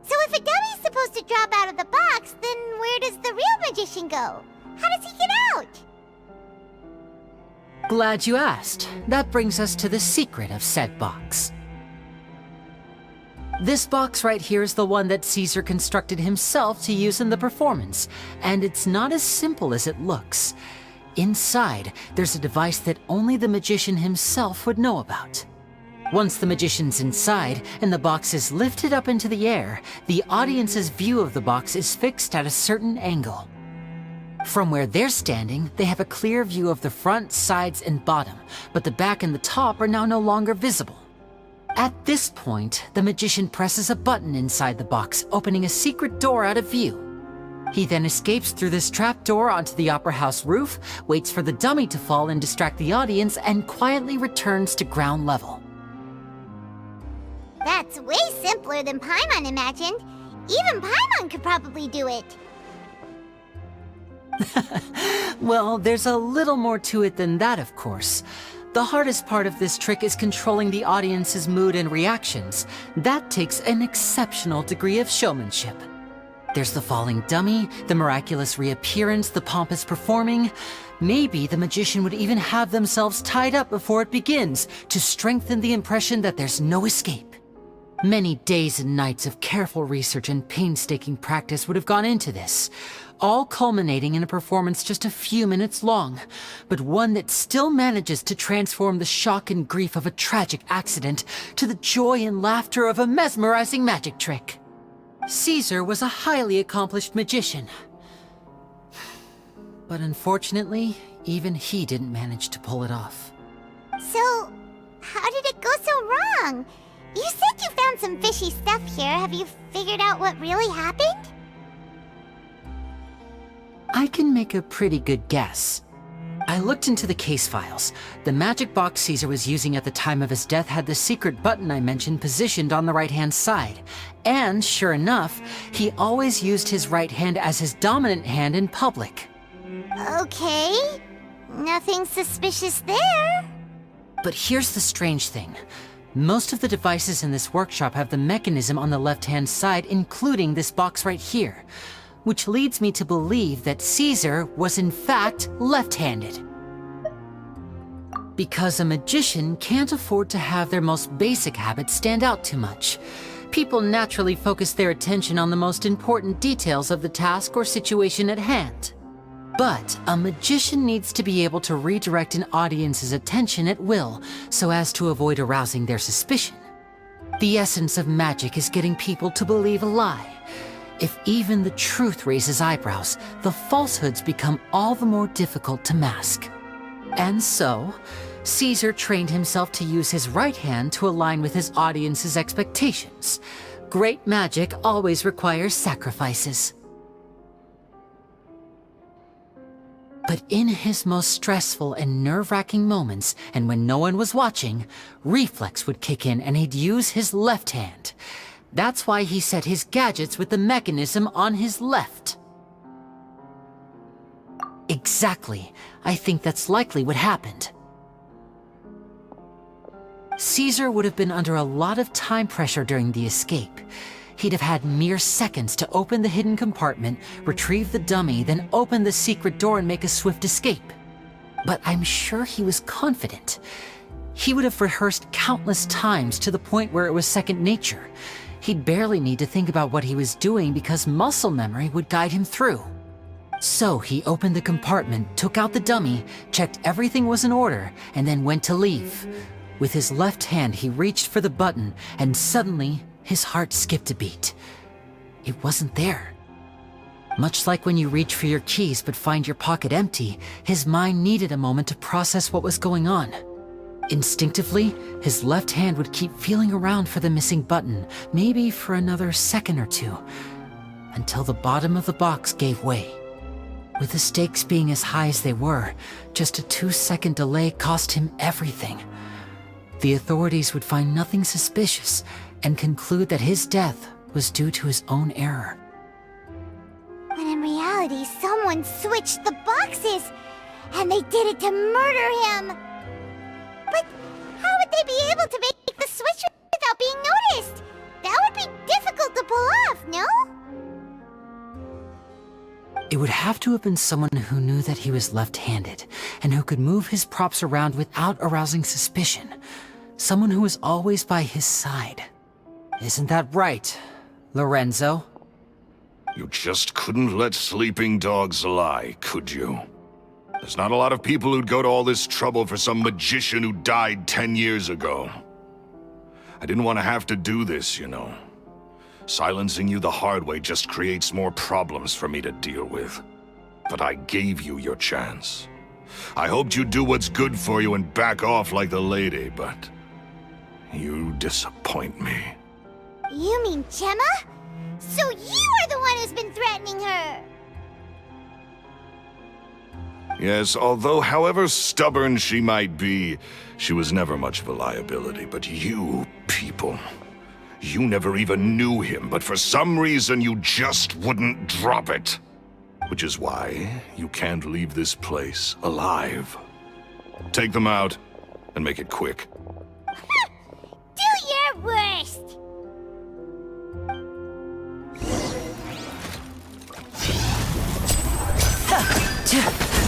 So if a dummy's supposed to drop out of the box, then where does the real magician go? How does he get out? Glad you asked. That brings us to the secret of said box. This box right here is the one that Cesar constructed himself to use in the performance, and it's not as simple as it looks. Inside, there's a device that only the magician himself would know about. Once the magician's inside and the box is lifted up into the air, the audience's view of the box is fixed at a certain angle. From where they're standing, they have a clear view of the front, sides, and bottom, but the back and the top are now no longer visible. At this point, the magician presses a button inside the box, opening a secret door out of view. He then escapes through this trap door onto the opera house roof, waits for the dummy to fall and distract the audience, and quietly returns to ground level. That's way simpler than Paimon imagined. Even Paimon could probably do it. Well, there's a little more to it than that, of course. The hardest part of this trick is controlling the audience's mood and reactions. That takes an exceptional degree of showmanship. There's the falling dummy, the miraculous reappearance, the pompous performing. Maybe the magician would even have themselves tied up before it begins to strengthen the impression that there's no escape. Many days and nights of careful research and painstaking practice would have gone into this, all culminating in a performance just a few minutes long, but one that still manages to transform the shock and grief of a tragic accident to the joy and laughter of a mesmerizing magic trick. Cesar was a highly accomplished magician, but unfortunately, even he didn't manage to pull it off. So, how did it go so wrong? You said you found some fishy stuff here. Have you figured out what really happened? I can make a pretty good guess. I looked into the case files. The magic box Cesar was using at the time of his death had the secret button I mentioned positioned on the right-hand side. And sure enough, he always used his right hand as his dominant hand in public. Okay. Nothing suspicious there. But here's the strange thing. Most of the devices in this workshop have the mechanism on the left-hand side, including this box right here, which leads me to believe that Cesar was in fact left-handed. Because a magician can't afford to have their most basic habits stand out too much. People naturally focus their attention on the most important details of the task or situation at hand. But a magician needs to be able to redirect an audience's attention at will so as to avoid arousing their suspicion. The essence of magic is getting people to believe a lie. If even the truth raises eyebrows, the falsehoods become all the more difficult to mask. And so, Cesar trained himself to use his right hand to align with his audience's expectations. Great magic always requires sacrifices. But in his most stressful and nerve-wracking moments, and when no one was watching, reflex would kick in and he'd use his left hand. That's why he set his gadgets with the mechanism on his left. Exactly. I think that's likely what happened. Cesar would have been under a lot of time pressure during the escape. He'd have had mere seconds to open the hidden compartment, retrieve the dummy, then open the secret door and make a swift escape. But I'm sure he was confident. He would have rehearsed countless times to the point where it was second nature. He'd barely need to think about what he was doing because muscle memory would guide him through. So he opened the compartment, took out the dummy, checked everything was in order, and then went to leave. With his left hand, he reached for the button, and suddenly, his heart skipped a beat. It wasn't there. Much like when you reach for your keys but find your pocket empty, his mind needed a moment to process what was going on. Instinctively, his left hand would keep feeling around for the missing button, maybe for another second or two, until the bottom of the box gave way. With the stakes being as high as they were, just a 2-second delay cost him everything. The authorities would find nothing suspicious and conclude that his death was due to his own error. When in reality, someone switched the boxes, and they did it to murder him. But how would they be able to make the switch without being noticed? That would be difficult to pull off, no? It would have to have been someone who knew that he was left-handed, and who could move his props around without arousing suspicion. Someone who was always by his side. Isn't that right, Lorenzo? You just couldn't let sleeping dogs lie, could you? There's not a lot of people who'd go to all this trouble for some magician who died 10 years ago. I didn't want to have to do this, you know. Silencing you the hard way just creates more problems for me to deal with. But I gave you your chance. I hoped you'd do what's good for you and back off like the lady, but you disappoint me. You mean Jemma? So you are the one who's been threatening her! Yes, although however stubborn she might be, she was never much of a liability. But you people, you never even knew him, but for some reason you just wouldn't drop it. Which is why you can't leave this place alive. Take them out, and make it quick. Do your worst!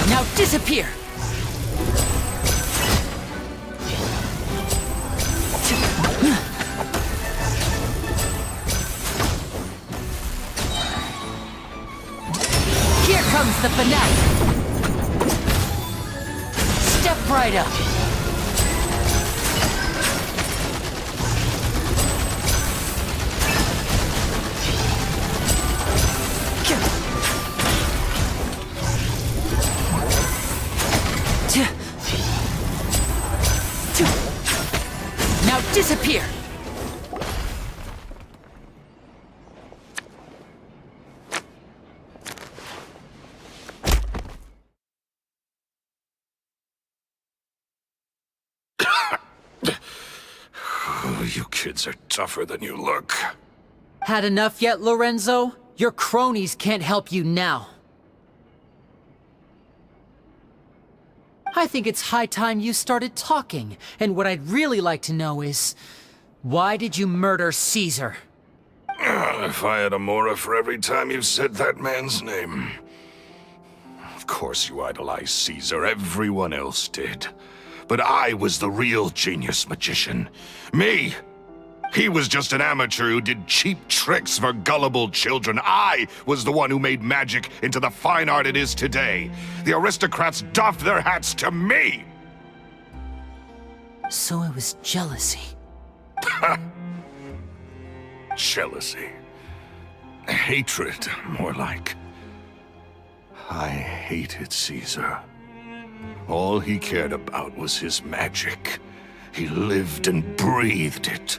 Now disappear! Here comes the finale! Step right up! Now disappear! You kids are tougher than you look. Had enough yet, Lorenzo? Your cronies can't help you now. I think it's high time you started talking, and what I'd really like to know is, why did you murder Cesar? If I had a mora for every time you said that man's name. Of course you idolized Cesar, everyone else did. But I was the real genius magician. Me! He was just an amateur who did cheap tricks for gullible children. I was the one who made magic into the fine art it is today. The aristocrats doffed their hats to me! So it was jealousy. Jealousy. Hatred, more like. I hated Cesar. All he cared about was his magic. He lived and breathed it.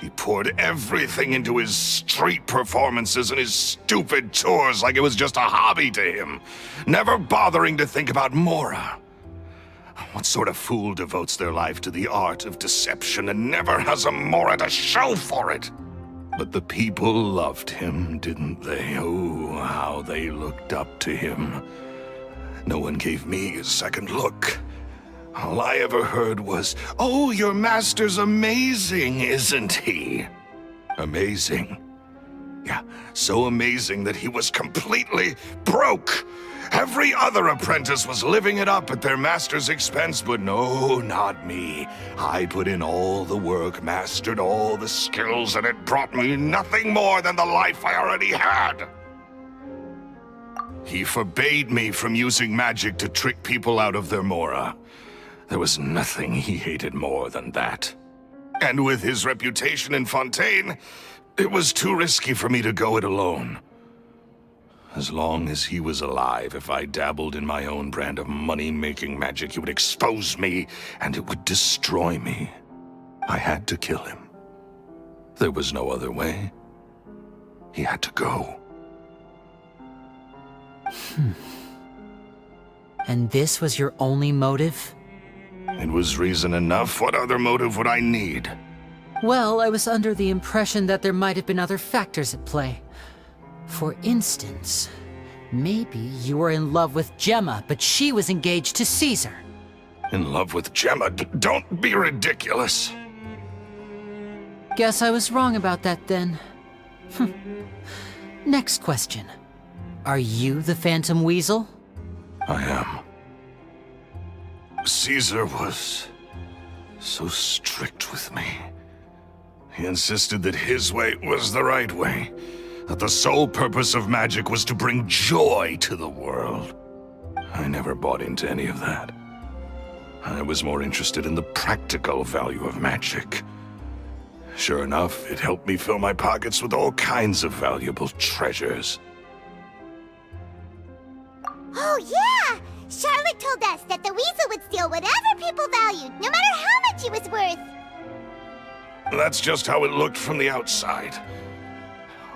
He poured everything into his street performances and his stupid tours like it was just a hobby to him, never bothering to think about Mora. What sort of fool devotes their life to the art of deception and never has a Mora to show for it? But the people loved him, didn't they? Oh, how they looked up to him. No one gave me a second look. All I ever heard was, "Oh, your master's amazing, isn't he?" Amazing. Yeah, so amazing that he was completely broke. Every other apprentice was living it up at their master's expense, but no, not me. I put in all the work, mastered all the skills, and it brought me nothing more than the life I already had. He forbade me from using magic to trick people out of their Mora. There was nothing he hated more than that. And with his reputation in Fontaine, it was too risky for me to go it alone. As long as he was alive, if I dabbled in my own brand of money-making magic, he would expose me, and it would destroy me. I had to kill him. There was no other way. He had to go. And this was your only motive? It was reason enough. What other motive would I need? Well, I was under the impression that there might have been other factors at play. For instance, maybe you were in love with Jemma, but she was engaged to Cesar. In love with Jemma? Don't be ridiculous. Guess I was wrong about that then. Next question. Are you the Phantom Weasel? I am. Cesar was so strict with me. He insisted that his way was the right way, that the sole purpose of magic was to bring joy to the world. I never bought into any of that. I was more interested in the practical value of magic. Sure enough, it helped me fill my pockets with all kinds of valuable treasures. Oh, yeah! Charlotte told us that the weasel would steal whatever people valued, no matter how much it was worth. That's just how it looked from the outside.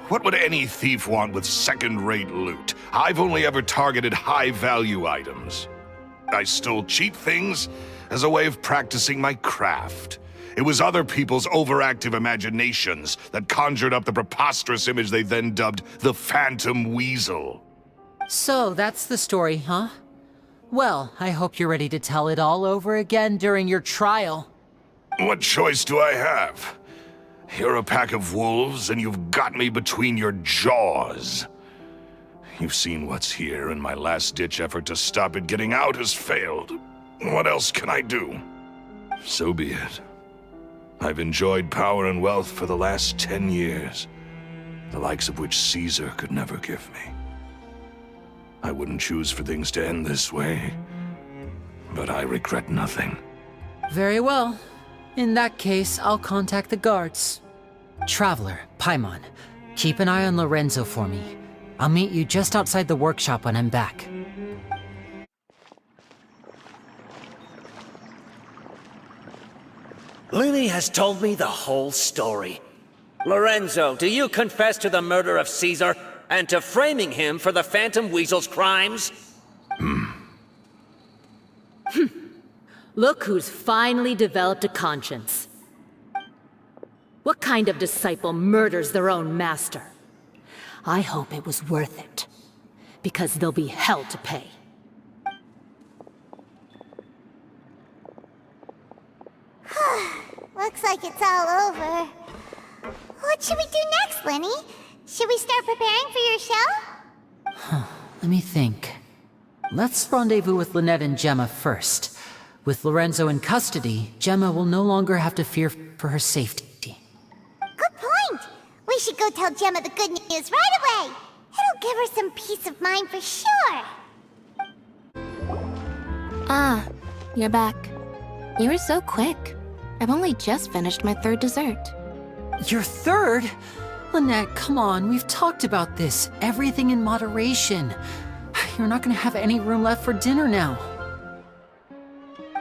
What would any thief want with second-rate loot? I've only ever targeted high-value items. I stole cheap things as a way of practicing my craft. It was other people's overactive imaginations that conjured up the preposterous image they then dubbed the Phantom Weasel. So that's the story, huh? Well, I hope you're ready to tell it all over again during your trial. What choice do I have? You're a pack of wolves, and you've got me between your jaws. You've seen what's here, and my last-ditch effort to stop it getting out has failed. What else can I do? So be it. I've enjoyed power and wealth for the last 10 years, the likes of which Cesar could never give me. I wouldn't choose for things to end this way, but I regret nothing. Very well. In that case, I'll contact the guards. Traveler, Paimon, keep an eye on Lorenzo for me. I'll meet you just outside the workshop when I'm back. Lyney has told me the whole story. Lorenzo, do you confess to the murder of Cesar and to framing him for the Phantom Weasel's crimes? Look who's finally developed a conscience. What kind of disciple murders their own master? I hope it was worth it, because there'll be hell to pay. Looks like it's all over. What should we do next, Lyney? Should we start preparing for your show? Let me think. Let's rendezvous with Lynette and Jemma first. With Lorenzo in custody, Jemma will no longer have to fear for her safety. Good point! We should go tell Jemma the good news right away! It'll give her some peace of mind for sure! Ah, you're back. You were so quick. I've only just finished my third dessert. Your third? Lynette, come on, we've talked about this. Everything in moderation. You're not gonna have any room left for dinner now.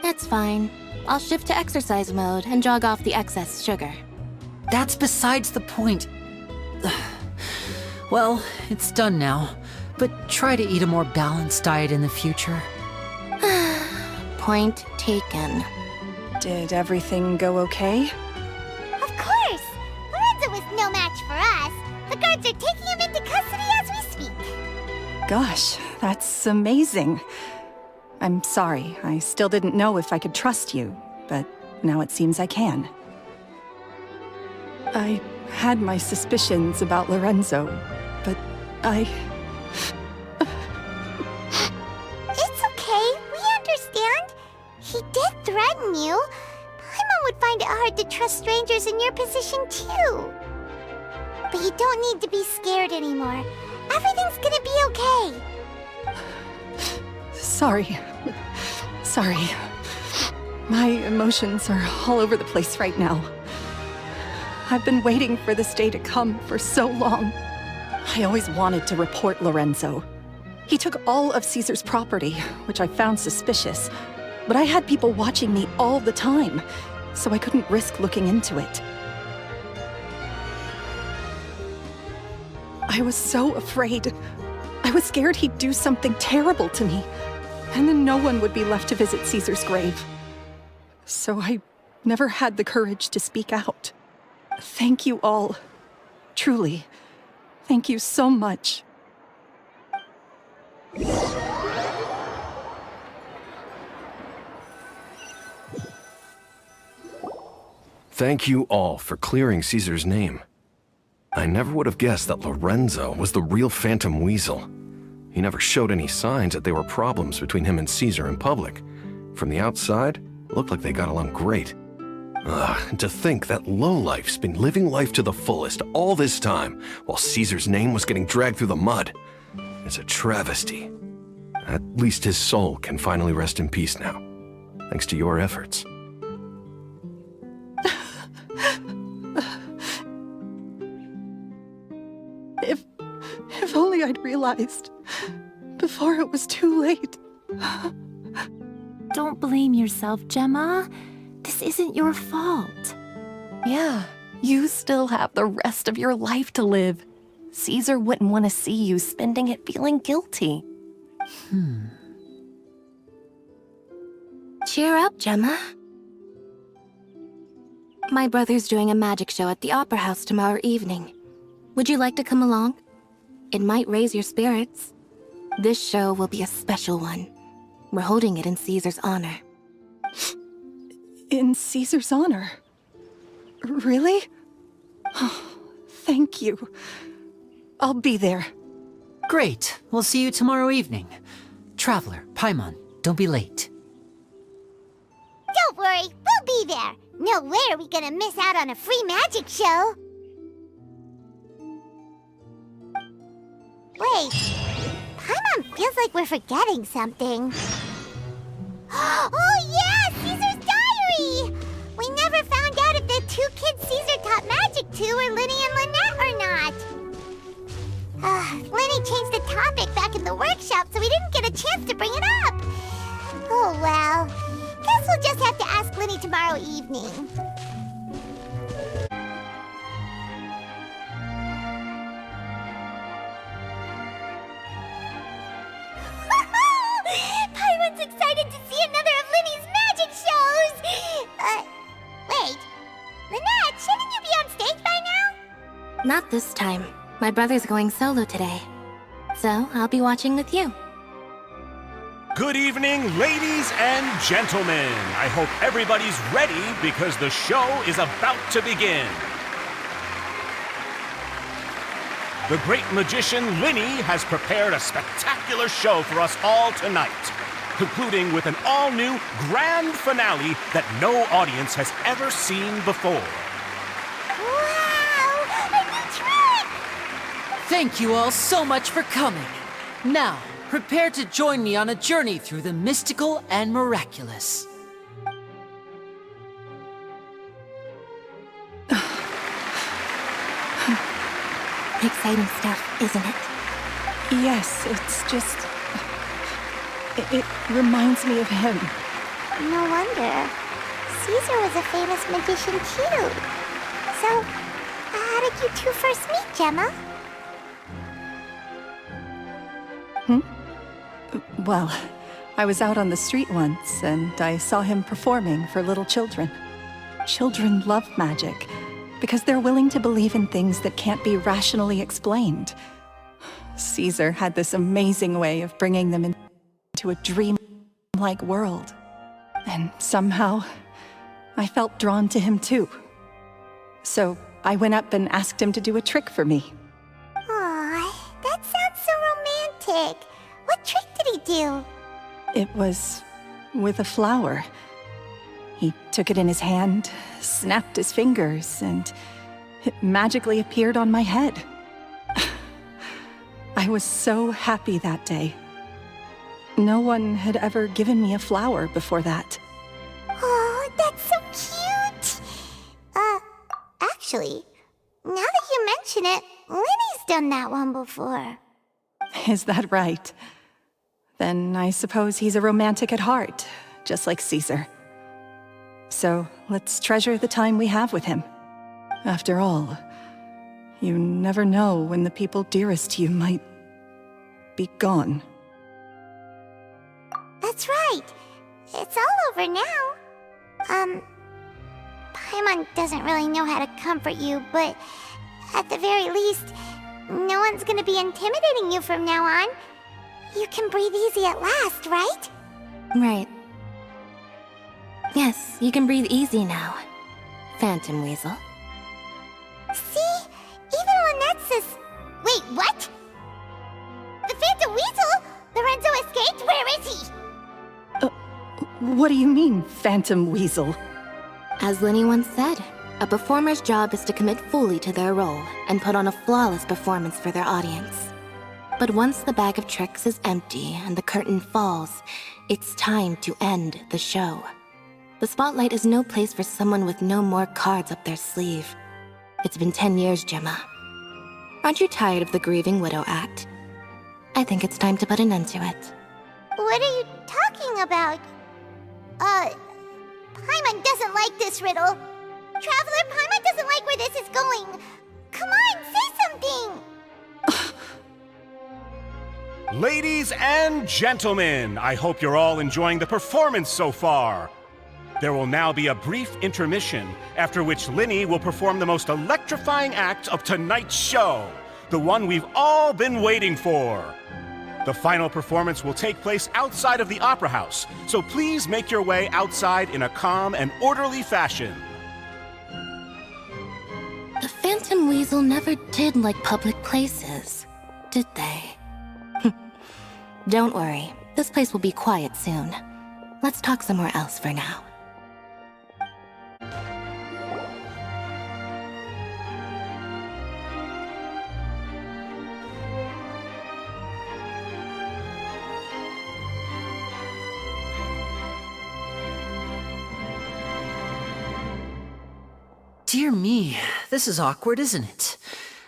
That's fine. I'll shift to exercise mode and jog off the excess sugar. That's besides the point. Well, it's done now, but try to eat a more balanced diet in the future. Point taken. Did everything go okay? Of course! Lorenzo was no match for us. The guards are taking him into custody as we speak. Gosh, that's amazing. I'm sorry, I still didn't know if I could trust you, but now it seems I can. I had my suspicions about Lorenzo, but It's okay, we understand. He did threaten you. Paimon would find it hard to trust strangers in your position too. But you don't need to be scared anymore. Everything's gonna be okay. Sorry. My emotions are all over the place right now. I've been waiting for this day to come for so long. I always wanted to report Lorenzo. He took all of Cesar's property, which I found suspicious, but I had people watching me all the time, so I couldn't risk looking into it. I was so afraid. I was scared he'd do something terrible to me, and then no one would be left to visit Cesar's grave. So I never had the courage to speak out. Thank you all. Truly. Thank you so much. Thank you all for clearing Cesar's name. I never would have guessed that Lorenzo was the real Phantom Weasel. He never showed any signs that there were problems between him and Cesar in public. From the outside, it looked like they got along great. And to think that lowlife's been living life to the fullest all this time, while Cesar's name was getting dragged through the mud. It's a travesty. At least his soul can finally rest in peace now, thanks to your efforts. If only I'd realized before it was too late. Don't blame yourself, Jemma. This isn't your fault. Yeah, you still have the rest of your life to live. Cesar wouldn't want to see you spending it feeling guilty. Cheer up, Jemma. My brother's doing a magic show at the Opera House tomorrow evening. Would you like to come along? It might raise your spirits. This show will be a special one. We're holding it in Cesar's honor. In Cesar's honor? Really? Oh, thank you. I'll be there. Great. We'll see you tomorrow evening. Traveler, Paimon, don't be late. Don't worry, we'll be there. No way are we gonna miss out on a free magic show. Wait, Paimon feels like we're forgetting something. Oh yeah, Cesar's diary! We never found out if the two kids Cesar taught magic to were Lyney and Lynette or not. Lyney changed the topic back in the workshop, so we didn't get a chance to bring it up. Oh well, guess we'll just have to ask Lyney tomorrow evening. Paimon's excited to see another of Lyney's magic shows! Wait. Lynette, shouldn't you be on stage by now? Not this time. My brother's going solo today. So, I'll be watching with you. Good evening, ladies and gentlemen. I hope everybody's ready because the show is about to begin. The great magician Lyney has prepared a spectacular show for us all tonight, concluding with an all-new grand finale that no audience has ever seen before. Wow! A new trick! Thank you all so much for coming. Now, prepare to join me on a journey through the mystical and miraculous. Exciting stuff, isn't it? Yes, it's just... It reminds me of him. No wonder. Cesar was a famous magician too. So, how did you two first meet, Jemma? Well, I was out on the street once, and I saw him performing for little children. Children love magic, because they're willing to believe in things that can't be rationally explained. Cesar had this amazing way of bringing them into a dream-like world. And somehow, I felt drawn to him too. So I went up and asked him to do a trick for me. Aw, that sounds so romantic. What trick did he do? It was with a flower. He took it in his hand, snapped his fingers, and it magically appeared on my head. I was so happy that day. No one had ever given me a flower before that. Oh, that's so cute! Actually, now that you mention it, Lyney's done that one before. Is that right? Then I suppose he's a romantic at heart, just like Cesar. So let's treasure the time we have with him. After all, you never know when the people dearest to you might be gone. That's right. It's all over now. Paimon doesn't really know how to comfort you, but at the very least, no one's gonna be intimidating you from now on. You can breathe easy at last, right? Right. Yes, you can breathe easy now, Phantom Weasel. See? Even Lynette's... Wait, what? The Phantom Weasel? Lorenzo escaped? Where is he? What do you mean, Phantom Weasel? As Lyney once said, a performer's job is to commit fully to their role and put on a flawless performance for their audience. But once the bag of tricks is empty and the curtain falls, it's time to end the show. The spotlight is no place for someone with no more cards up their sleeve. It's been 10 years, Jemma. Aren't you tired of the grieving widow act? I think it's time to put an end to it. What are you talking about? Paimon doesn't like this riddle. Traveler, Paimon doesn't like where this is going. Come on, say something! Ladies and gentlemen, I hope you're all enjoying the performance so far. There will now be a brief intermission, after which Lyney will perform the most electrifying act of tonight's show, the one we've all been waiting for. The final performance will take place outside of the Opera House, so please make your way outside in a calm and orderly fashion. The Phantom Weasel never did like public places, did they? Don't worry, this place will be quiet soon. Let's talk somewhere else for now. Dear me, this is awkward, isn't it?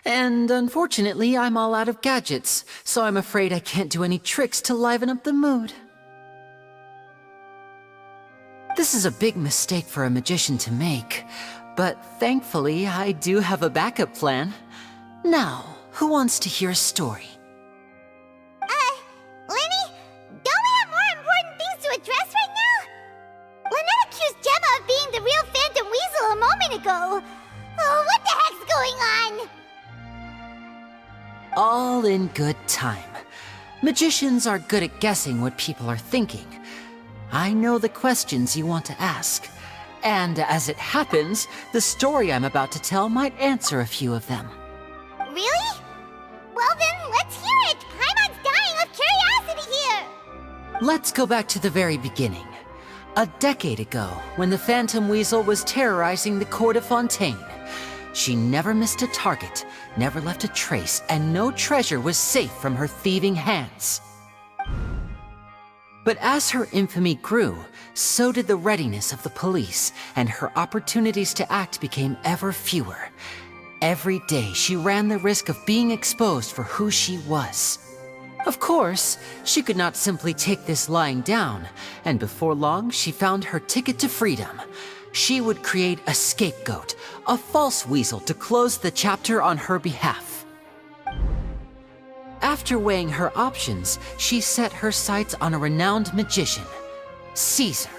And unfortunately, I'm all out of gadgets, so I'm afraid I can't do any tricks to liven up the mood. This is a big mistake for a magician to make, but thankfully, I do have a backup plan. Now, who wants to hear a story? Lyney, don't we have more important things to address right now? Lynette accused Jemma of being the real Phantom Weasel a moment ago. Oh, what the heck's going on? All in good time. Magicians are good at guessing what people are thinking. I know the questions you want to ask. And as it happens, the story I'm about to tell might answer a few of them. Really? Well then, let's hear it! Paimon's dying of curiosity here! Let's go back to the very beginning. A decade ago, when the Phantom Weasel was terrorizing the Court of Fontaine. She never missed a target, never left a trace, and no treasure was safe from her thieving hands. But as her infamy grew, so did the readiness of the police, and her opportunities to act became ever fewer. every day she ran the risk of being exposed for who she was. Of course, she could not simply take this lying down, and before long she found her ticket to freedom. She would create a scapegoat, a false weasel to close the chapter on her behalf. After weighing her options, she set her sights on a renowned magician, Cesar.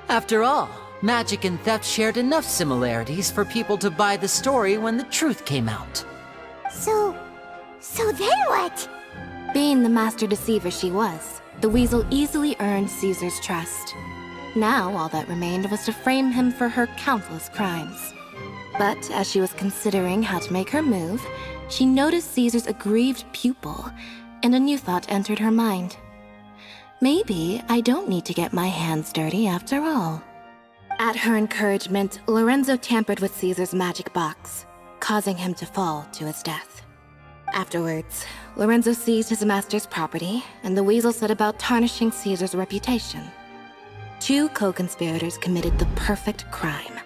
After all, magic and theft shared enough similarities for people to buy the story when the truth came out. So then what? Being the master deceiver she was, the weasel easily earned Caesar's trust. Now all that remained was to frame him for her countless crimes. But as she was considering how to make her move, she noticed Caesar's aggrieved pupil, and a new thought entered her mind. Maybe I don't need to get my hands dirty after all. At her encouragement, Lorenzo tampered with Caesar's magic box, causing him to fall to his death. Afterwards, Lorenzo seized his master's property, and the weasel set about tarnishing Caesar's reputation. Two co-conspirators committed the perfect crime.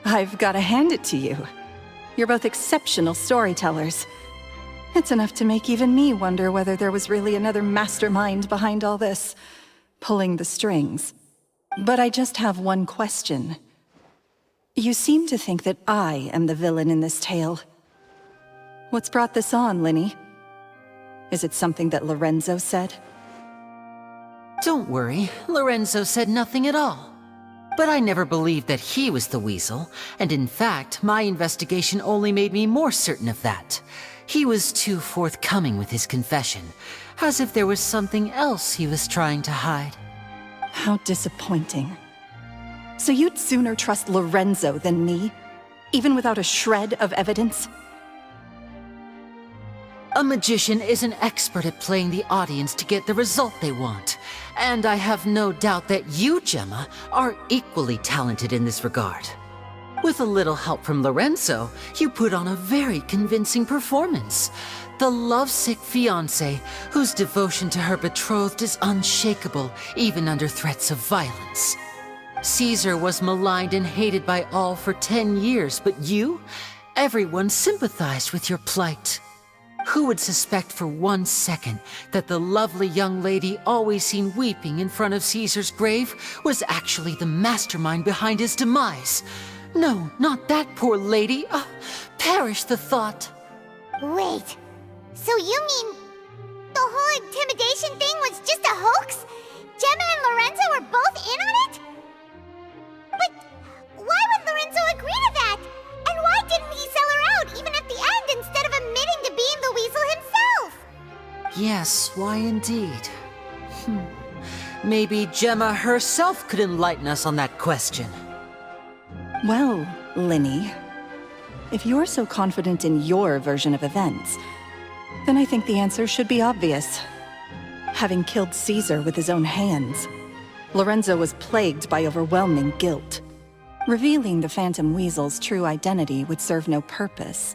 I've got to hand it to you. You're both exceptional storytellers. It's enough to make even me wonder whether there was really another mastermind behind all this, pulling the strings. But I just have one question. You seem to think that I am the villain in this tale. What's brought this on, Lyney? Is it something that Lorenzo said? Don't worry, Lorenzo said nothing at all. But I never believed that he was the weasel, and in fact, my investigation only made me more certain of that. He was too forthcoming with his confession, as if there was something else he was trying to hide. How disappointing. So you'd sooner trust Lorenzo than me? Even without a shred of evidence? A magician is an expert at playing the audience to get the result they want. And I have no doubt that you, Jemma, are equally talented in this regard. With a little help from Lorenzo, you put on a very convincing performance. The lovesick fiancée, whose devotion to her betrothed is unshakable, even under threats of violence. Cesar was maligned and hated by all for 10 years, but you? Everyone sympathized with your plight. Who would suspect for 1 second that the lovely young lady always seen weeping in front of Caesar's grave was actually the mastermind behind his demise? No, not that poor lady. Perish the thought. Wait, so you mean the whole intimidation thing was just a hoax? Jemma and Lorenzo were both in on it? But why would Lorenzo agree to that? And why didn't he sell her out even at the end instead of admitting to being the weasel himself? Yes, why indeed? Maybe Jemma herself could enlighten us on that question. Well, Lyney, if you're so confident in your version of events, then I think the answer should be obvious. Having killed Cesar with his own hands, Lorenzo was plagued by overwhelming guilt. Revealing the Phantom Weasel's true identity would serve no purpose.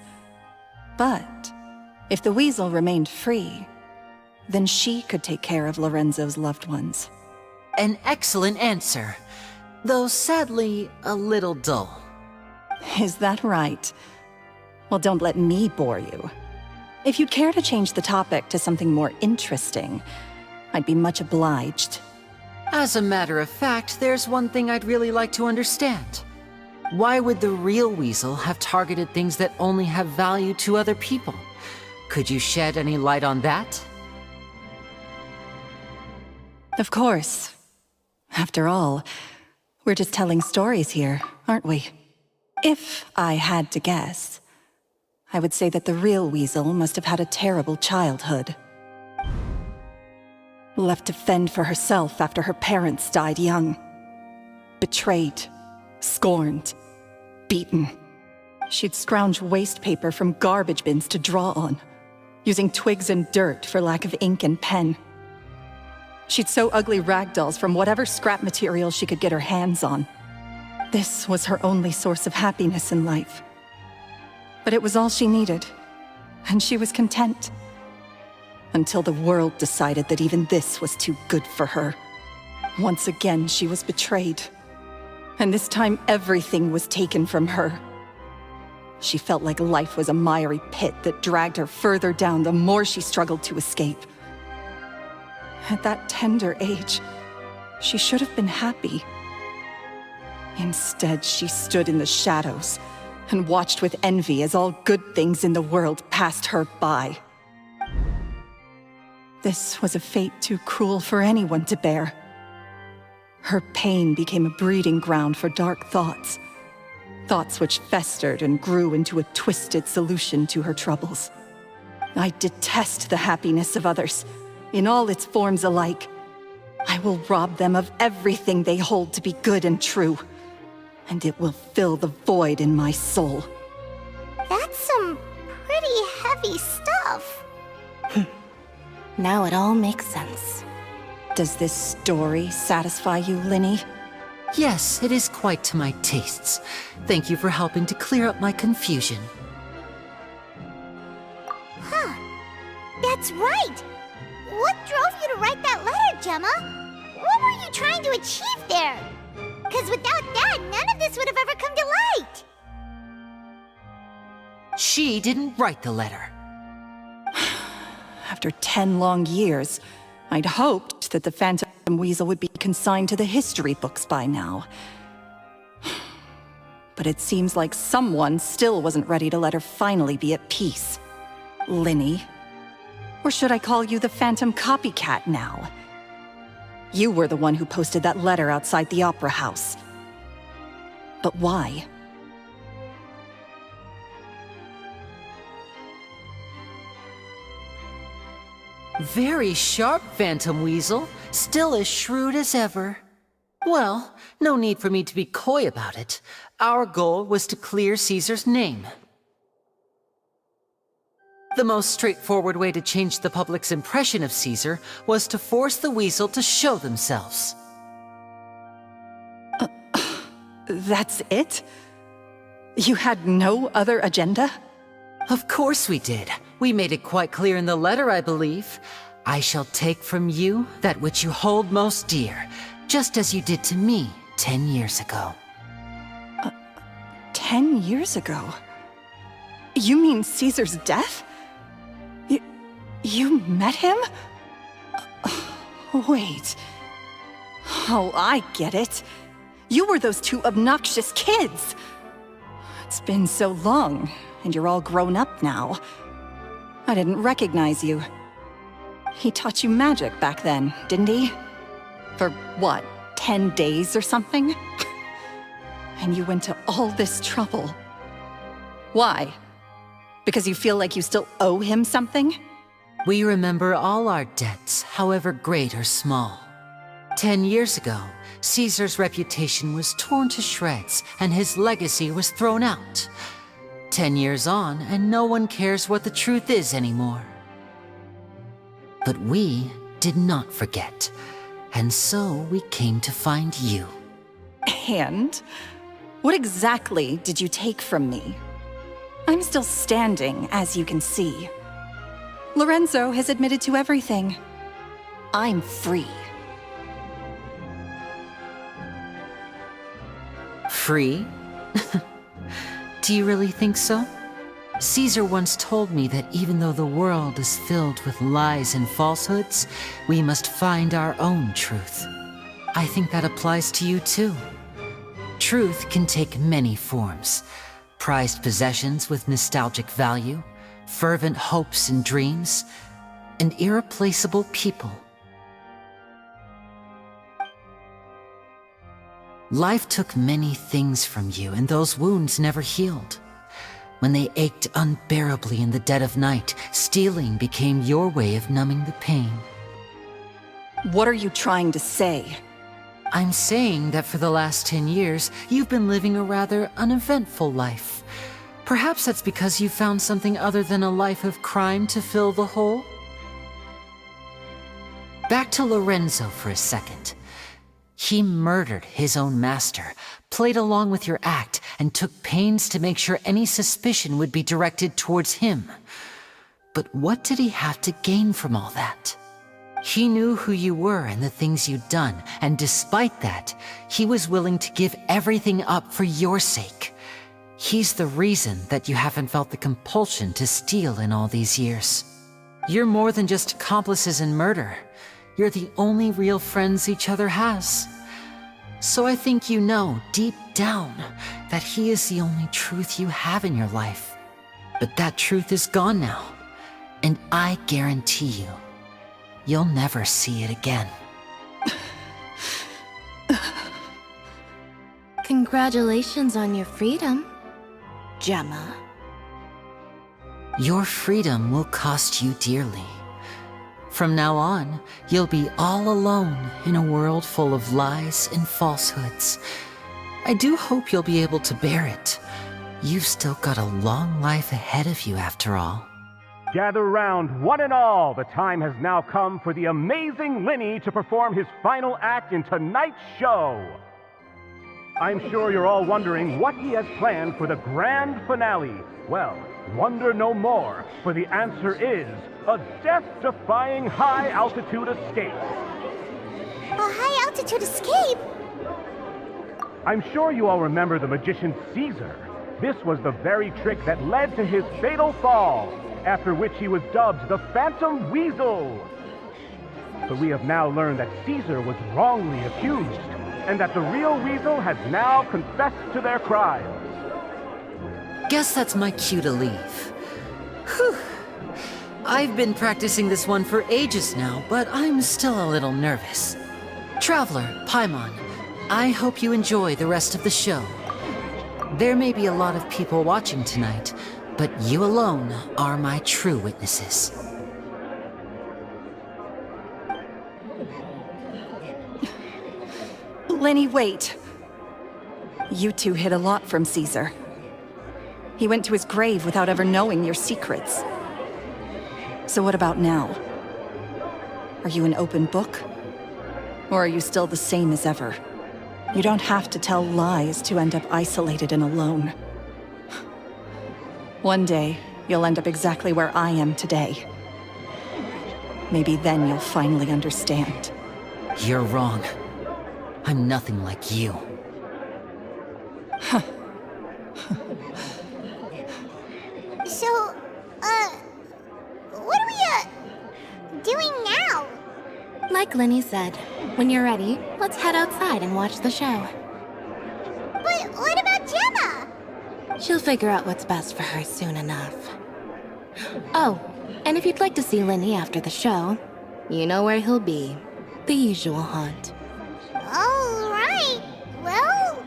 But if the Weasel remained free, then she could take care of Lorenzo's loved ones. An excellent answer, though sadly a little dull. Is that right? Well, don't let me bore you. If you'd care to change the topic to something more interesting, I'd be much obliged. As a matter of fact, there's one thing I'd really like to understand. Why would the real weasel have targeted things that only have value to other people? Could you shed any light on that? Of course. After all, we're just telling stories here, aren't we? If I had to guess, I would say that the real weasel must have had a terrible childhood. Left to fend for herself after her parents died young. Betrayed, scorned, beaten. She'd scrounge waste paper from garbage bins to draw on, using twigs and dirt for lack of ink and pen. She'd sew ugly rag dolls from whatever scrap material she could get her hands on. This was her only source of happiness in life. But it was all she needed, and she was content. Until the world decided that even this was too good for her. Once again, she was betrayed. And this time, everything was taken from her. She felt like life was a miry pit that dragged her further down the more she struggled to escape. At that tender age, she should have been happy. Instead, she stood in the shadows and watched with envy as all good things in the world passed her by. This was a fate too cruel for anyone to bear. Her pain became a breeding ground for dark thoughts. Thoughts which festered and grew into a twisted solution to her troubles. I detest the happiness of others, in all its forms alike. I will rob them of everything they hold to be good and true, and it will fill the void in my soul. That's some pretty heavy stuff. Now it all makes sense. Does this story satisfy you, Lyney? Yes, it is quite to my tastes. Thank you for helping to clear up my confusion. Huh. That's right! What drove you to write that letter, Jemma? What were you trying to achieve there? Because without that, none of this would have ever come to light! She didn't write the letter. After 10 long years, I'd hoped that the Phantom Weasel would be consigned to the history books by now. But it seems like someone still wasn't ready to let her finally be at peace. Lyney. Or should I call you the Phantom Copycat now? You were the one who posted that letter outside the Opera House. But why? Very sharp, Phantom Weasel. Still as shrewd as ever. Well, no need for me to be coy about it. Our goal was to clear Cesar's name. The most straightforward way to change the public's impression of Cesar was to force the Weasel to show themselves. That's it? You had no other agenda? Of course we did. We made it quite clear in the letter, I believe. I shall take from you that which you hold most dear, just as you did to me 10 years ago. 10 years ago? You mean Cesar's death? You met him? Wait. Oh, I get it. You were those two obnoxious kids. It's been so long, and you're all grown up now. I didn't recognize you. He taught you magic back then, didn't he? For what, 10 days or something? And you went to all this trouble. Why? Because you feel like you still owe him something? We remember all our debts, however great or small. 10 years ago, Cesar's reputation was torn to shreds, and his legacy was thrown out. 10 years on, and no one cares what the truth is anymore. But we did not forget, and so we came to find you. And? What exactly did you take from me? I'm still standing, as you can see. Lorenzo has admitted to everything. I'm free. Free? Do you really think so? Cesar once told me that even though the world is filled with lies and falsehoods, we must find our own truth. I think that applies to you too. Truth can take many forms. Prized possessions with nostalgic value, fervent hopes and dreams, and irreplaceable people. Life took many things from you, and those wounds never healed. When they ached unbearably in the dead of night, stealing became your way of numbing the pain. What are you trying to say? I'm saying that for the last 10 years, you've been living a rather uneventful life. Perhaps that's because you found something other than a life of crime to fill the hole? Back to Lorenzo for a second. He murdered his own master, played along with your act, and took pains to make sure any suspicion would be directed towards him. But what did he have to gain from all that? He knew who you were and the things you'd done, and despite that, he was willing to give everything up for your sake. He's the reason that you haven't felt the compulsion to steal in all these years. You're more than just accomplices in murder. You're the only real friends each other has. So I think you know, deep down, that he is the only truth you have in your life. But that truth is gone now, and I guarantee you, you'll never see it again. Congratulations on your freedom, Jemma. Your freedom will cost you dearly. From now on, you'll be all alone in a world full of lies and falsehoods. I do hope you'll be able to bear it. You've still got a long life ahead of you after all. Gather round, one and all. The time has now come for the amazing Lyney to perform his final act in tonight's show. I'm sure you're all wondering what he has planned for the grand finale. Well, wonder no more, for the answer is a death-defying high-altitude escape. A high-altitude escape? I'm sure you all remember the magician Cesar. This was the very trick that led to his fatal fall, after which he was dubbed the Phantom Weasel. But we have now learned that Cesar was wrongly accused, and that the real Weasel has now confessed to their crimes. Guess that's my cue to leave. Whew. I've been practicing this one for ages now, but I'm still a little nervous. Traveler, Paimon, I hope you enjoy the rest of the show. There may be a lot of people watching tonight, but you alone are my true witnesses. Lyney, wait. You two hid a lot from Cesar. He went to his grave without ever knowing your secrets. So what about now? Are you an open book? Or are you still the same as ever? You don't have to tell lies to end up isolated and alone. One day, you'll end up exactly where I am today. Maybe then you'll finally understand. You're wrong. I'm nothing like you. So, what are we, doing now? Like Lyney said, when you're ready, let's head outside and watch the show. But what about Jemma? She'll figure out what's best for her soon enough. Oh, and if you'd like to see Lyney after the show, you know where he'll be. The usual haunt. All right. Well,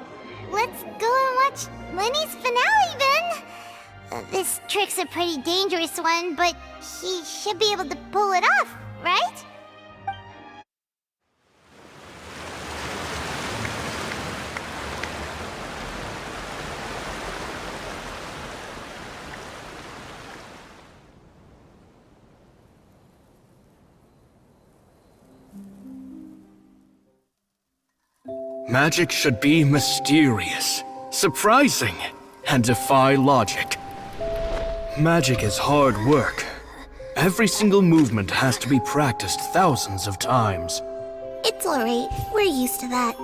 let's go and watch Lyney's finale then. This trick's a pretty dangerous one, but he should be able to pull it off, right? Magic should be mysterious, surprising, and defy logic. Magic is hard work. Every single movement has to be practiced thousands of times. It's alright. We're used to that.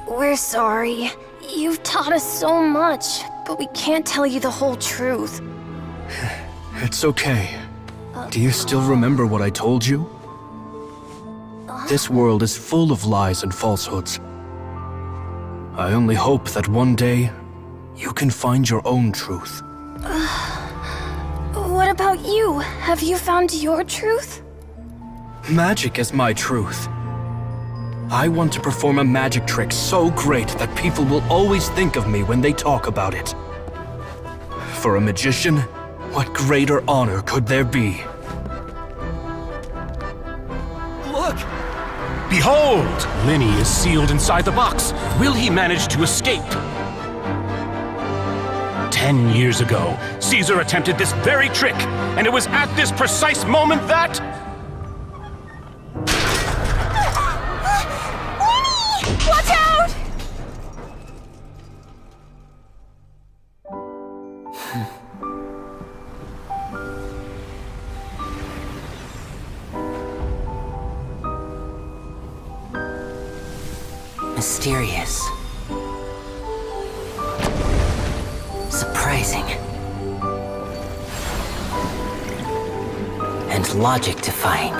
We're sorry. You've taught us so much, but we can't tell you the whole truth. It's okay. Do you still remember what I told you? This world is full of lies and falsehoods. I only hope that one day, you can find your own truth. What about you? Have you found your truth? Magic is my truth. I want to perform a magic trick so great that people will always think of me when they talk about it. For a magician, what greater honor could there be? Look! Behold! Lyney is sealed inside the box. Will he manage to escape? 10 years ago, Cesar attempted this very trick, and it was at this precise moment that... Watch out! Mysterious. Surprising. And logic-defying.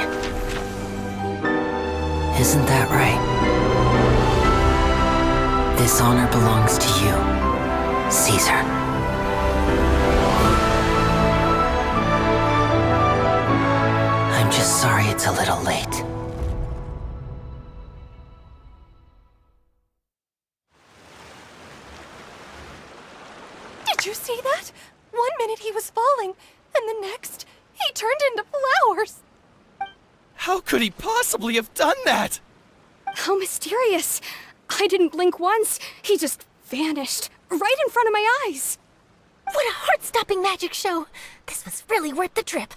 Isn't that right? This honor belongs to you, Cesar. I'm just sorry it's a little late. Did you see that? 1 minute he was falling, and the next, he turned into flowers. How could he possibly have done that? How mysterious. I didn't blink once. He just vanished, right in front of my eyes. What a heart-stopping magic show. This was really worth the trip.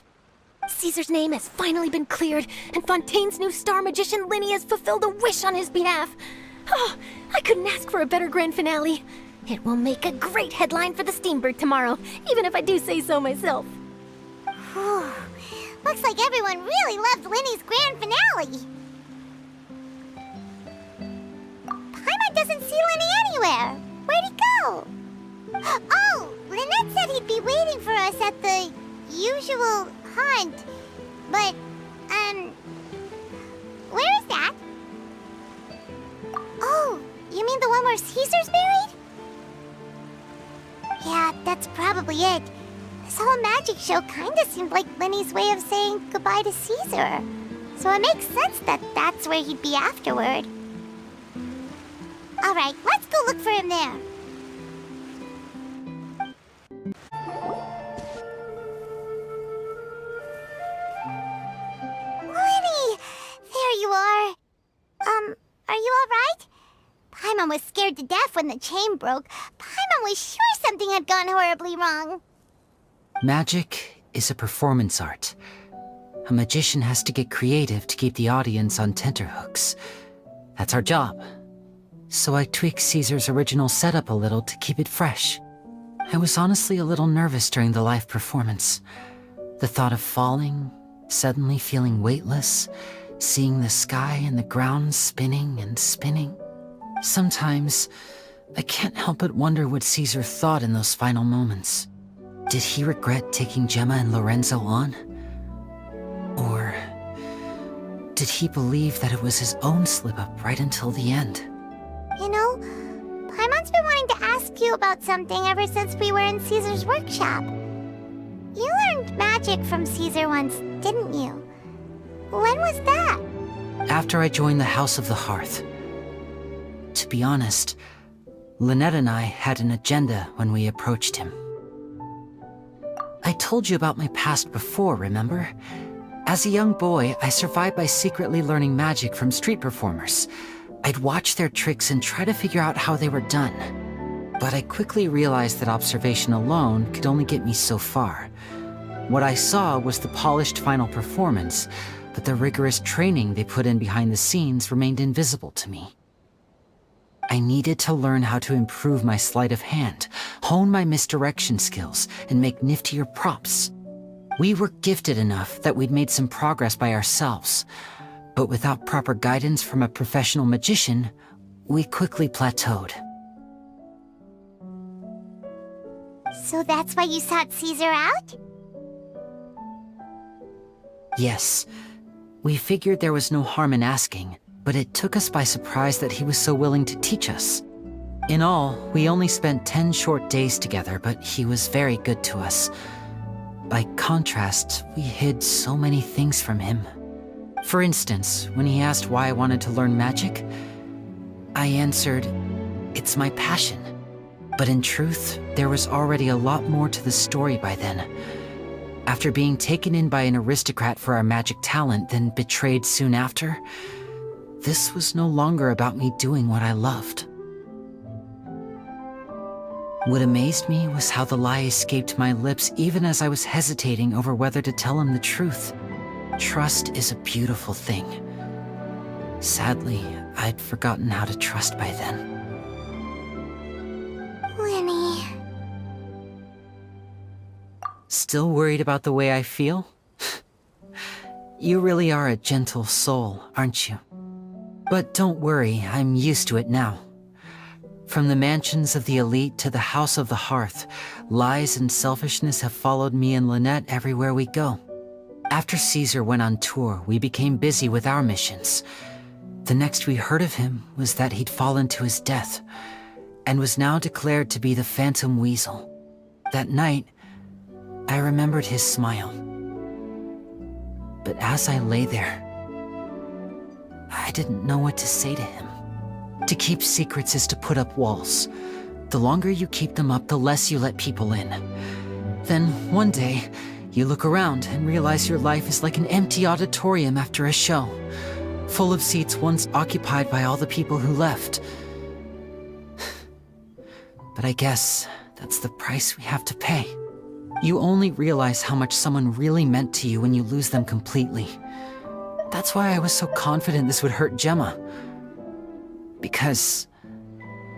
Caesar's name has finally been cleared, and Fontaine's new star magician Lyney has fulfilled a wish on his behalf. Oh, I couldn't ask for a better grand finale. It will make a great headline for the Steamberg tomorrow, even if I do say so myself. Whew. Looks like everyone really loved Lyney's grand finale. Paimon doesn't see Lyney anywhere. Where'd he go? Oh, Lynette said he'd be waiting for us at the usual haunt. But, where is that? Oh, you mean the one where Caesar's buried? Yeah, that's probably it. This whole magic show kinda seemed like Lyney's way of saying goodbye to Cesar. So it makes sense that that's where he'd be afterward. Alright, let's go look for him there. Lyney! There you are. Are you alright? Paimon was scared to death when the chain broke. Paimon was sure something had gone horribly wrong. Magic is a performance art. A magician has to get creative to keep the audience on tenterhooks. That's our job. So I tweaked Caesar's original setup a little to keep it fresh. I was honestly a little nervous during the live performance. The thought of falling, suddenly feeling weightless, seeing the sky and the ground spinning and spinning. Sometimes, I can't help but wonder what Cesar thought in those final moments. Did he regret taking Jemma and Lorenzo on? Or did he believe that it was his own slip-up right until the end? You know, Paimon's been wanting to ask you about something ever since we were in Caesar's workshop. You learned magic from Cesar once, didn't you? When was that? After I joined the House of the Hearth. To be honest, Lynette and I had an agenda when we approached him. I told you about my past before, remember? As a young boy, I survived by secretly learning magic from street performers. I'd watch their tricks and try to figure out how they were done. But I quickly realized that observation alone could only get me so far. What I saw was the polished final performance, but the rigorous training they put in behind the scenes remained invisible to me. I needed to learn how to improve my sleight of hand, hone my misdirection skills, and make niftier props. We were gifted enough that we'd made some progress by ourselves, but without proper guidance from a professional magician, we quickly plateaued. So that's why you sought Cesar out? Yes. We figured there was no harm in asking, but it took us by surprise that he was so willing to teach us. In all, we only spent 10 short days together, but he was very good to us. By contrast, we hid so many things from him. For instance, when he asked why I wanted to learn magic, I answered, "It's my passion." But in truth, there was already a lot more to the story by then. After being taken in by an aristocrat for our magic talent, then betrayed soon after, this was no longer about me doing what I loved. What amazed me was how the lie escaped my lips even as I was hesitating over whether to tell him the truth. Trust is a beautiful thing. Sadly, I'd forgotten how to trust by then. Lyney. Still worried about the way I feel? You really are a gentle soul, aren't you? But don't worry, I'm used to it now. From the mansions of the elite to the House of the Hearth, lies and selfishness have followed me and Lynette everywhere we go. After Cesar went on tour, we became busy with our missions. The next we heard of him was that he'd fallen to his death, and was now declared to be the Phantom Weasel. That night, I remembered his smile. But as I lay there, I didn't know what to say to him. To keep secrets is to put up walls. The longer you keep them up, the less you let people in. Then, one day, you look around and realize your life is like an empty auditorium after a show, full of seats once occupied by all the people who left. But I guess that's the price we have to pay. You only realize how much someone really meant to you when you lose them completely. That's why I was so confident this would hurt Jemma. Because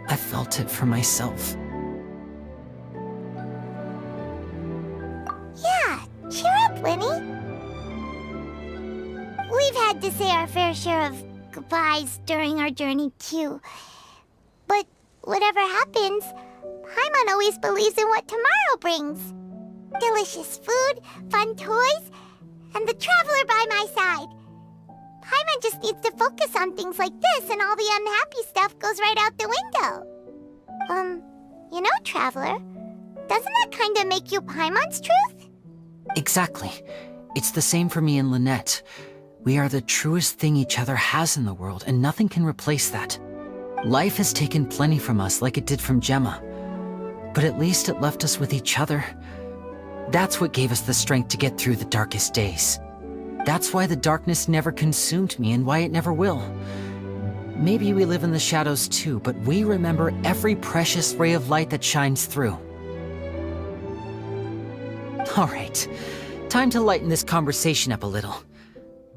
I felt it for myself. Yeah, cheer up, Lyney. We've had to say our fair share of goodbyes during our journey, too. But whatever happens, Paimon always believes in what tomorrow brings. Delicious food, fun toys, and the traveler by my side. Paimon just needs to focus on things like this, and all the unhappy stuff goes right out the window. You know, Traveler, doesn't that kind of make you Paimon's truth? Exactly. It's the same for me and Lynette. We are the truest thing each other has in the world, and nothing can replace that. Life has taken plenty from us, like it did from Jemma. But at least it left us with each other. That's what gave us the strength to get through the darkest days. That's why the darkness never consumed me and why it never will. Maybe we live in the shadows too, but we remember every precious ray of light that shines through. All right, time to lighten this conversation up a little.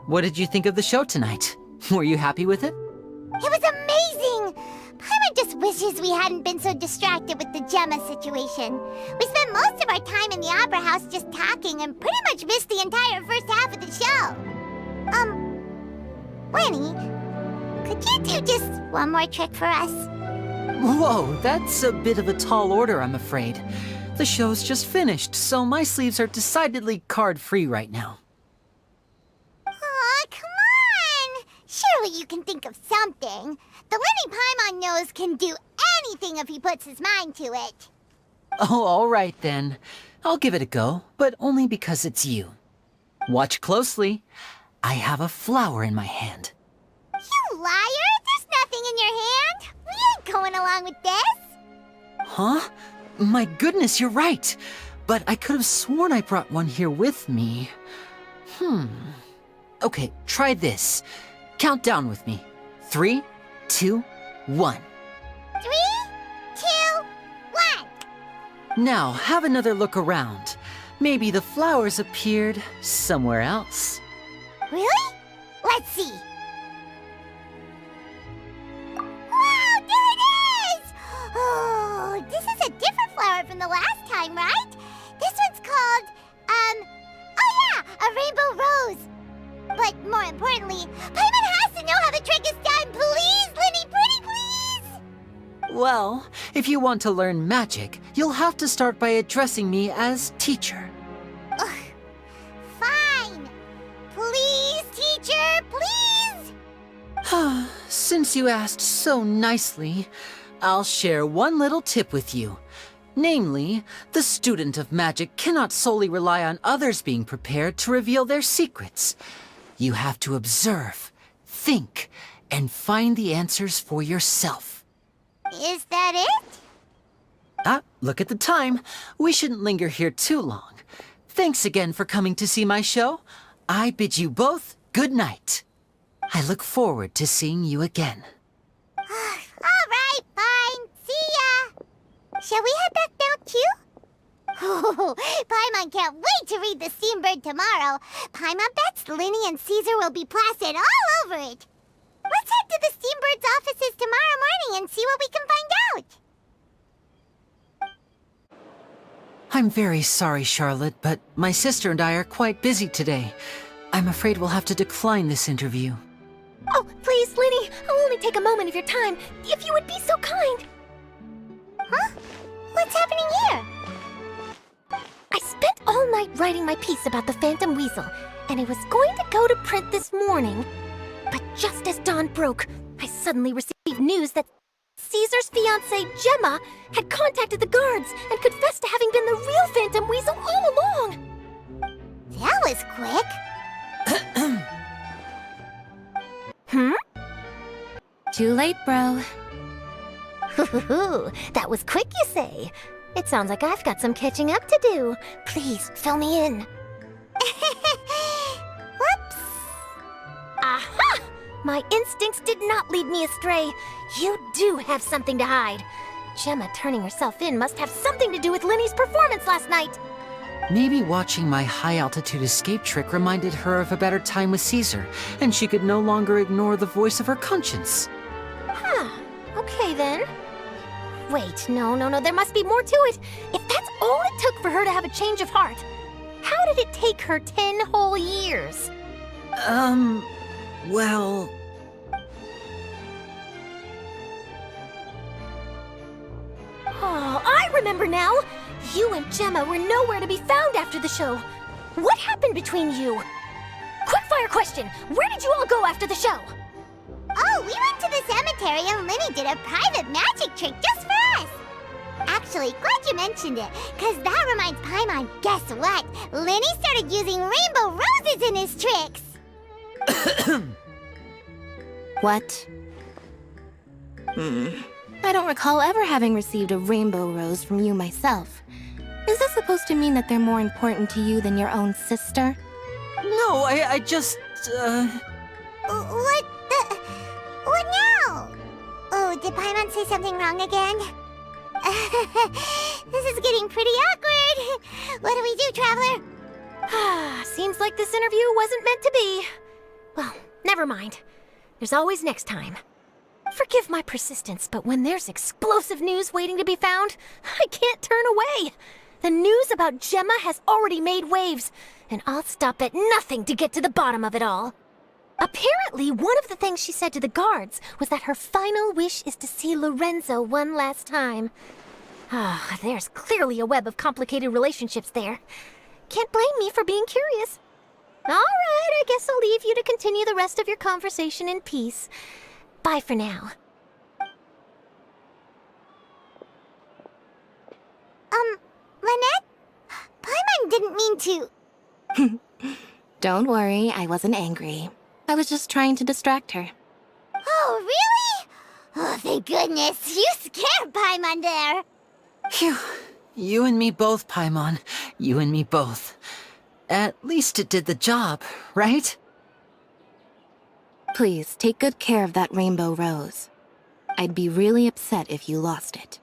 What did you think of the show tonight? Were you happy with it? It was amazing! Paimon just wishes we hadn't been so distracted with the Jemma situation. We spent most of our time in the Opera House just talking and pretty much missed the entire first half of the show. Lyney, could you do just one more trick for us? Whoa, that's a bit of a tall order, I'm afraid. The show's just finished, so my sleeves are decidedly card-free right now. Aw, come on! Surely you can think of something. The Lyney Paimon knows can do anything if he puts his mind to it. Oh, all right then. I'll give it a go, but only because it's you. Watch closely. I have a flower in my hand. You liar! There's nothing in your hand! We ain't going along with this! Huh? My goodness, you're right. But I could have sworn I brought one here with me. Okay, try this. Count down with me. 3, 2, 1. 3, 2, 1. Now, have another look around. Maybe the flowers appeared somewhere else. Really? Let's see. Wow, there it is! Oh, this is a different flower from the last time, right? This one's called, oh yeah, a rainbow rose. But more importantly, Paimon has to know how the trick is done. Please, Lyney, pretty please! Well, if you want to learn magic, you'll have to start by addressing me as teacher. Ugh. Fine. Please, teacher, please! Since you asked so nicely, I'll share one little tip with you. Namely, the student of magic cannot solely rely on others being prepared to reveal their secrets. You have to observe, think, and find the answers for yourself. Is that it? Look at the time. We shouldn't linger here too long. Thanks again for coming to see my show. I bid you both good night. I look forward to seeing you again. All right, fine. See ya. Shall we head back now, too? Oh, Paimon can't wait to read The Steambird tomorrow. Paimon bets Lyney and Cesar will be plastered all over it. Let's head to the Steambird's offices tomorrow morning and see what we can find out. I'm very sorry, Charlotte, but my sister and I are quite busy today. I'm afraid we'll have to decline this interview. Oh, please Please, Lyney, I'll only take a moment of your time, if you would be so kind. Huh? What's happening here? I spent all night writing my piece about the Phantom Weasel, and it was going to go to print this morning. But just as dawn broke, I suddenly received news that Cesar's fiancée, Jemma, had contacted the guards and confessed to having been the real Phantom Weasel all along. That was quick. Too late, bro. That was quick, you say? It sounds like I've got some catching up to do. Please, fill me in. Whoops. Aha! My instincts did not lead me astray. You do have something to hide. Jemma turning herself in must have something to do with Lyney's performance last night. Maybe watching my high-altitude escape trick reminded her of a better time with Cesar, and she could no longer ignore the voice of her conscience. Huh. Okay, then. Wait, no, there must be more to it. If that's all it took for her to have a change of heart, how did it take her 10 whole years? Well... Oh, I remember now! You and Jemma were nowhere to be found after the show. What happened between you? Quickfire question! Where did you all go after the show? Oh, we went to the cemetery and Lyney did a private magic trick just for us. Actually, glad you mentioned it, because that reminds Paimon, guess what? Lyney started using rainbow roses in his tricks. What? I don't recall ever having received a rainbow rose from you myself. Is this supposed to mean that they're more important to you than your own sister? No, I just, What now? Oh, did Paimon say something wrong again? This is getting pretty awkward. What do we do, Traveler? Seems like this interview wasn't meant to be. Well, never mind. There's always next time. Forgive my persistence, but when there's explosive news waiting to be found, I can't turn away. The news about Jemma has already made waves, and I'll stop at nothing to get to the bottom of it all. Apparently, one of the things she said to the guards was that her final wish is to see Lorenzo one last time. There's clearly a web of complicated relationships there. Can't blame me for being curious. All right, I guess I'll leave you to continue the rest of your conversation in peace. Bye for now. Lynette? Paimon didn't mean to... Don't worry, I wasn't angry. I was just trying to distract her. Oh, really? Oh, thank goodness. You scared Paimon there. Phew. You and me both, Paimon. You and me both. At least it did the job, right? Please, take good care of that rainbow rose. I'd be really upset if you lost it.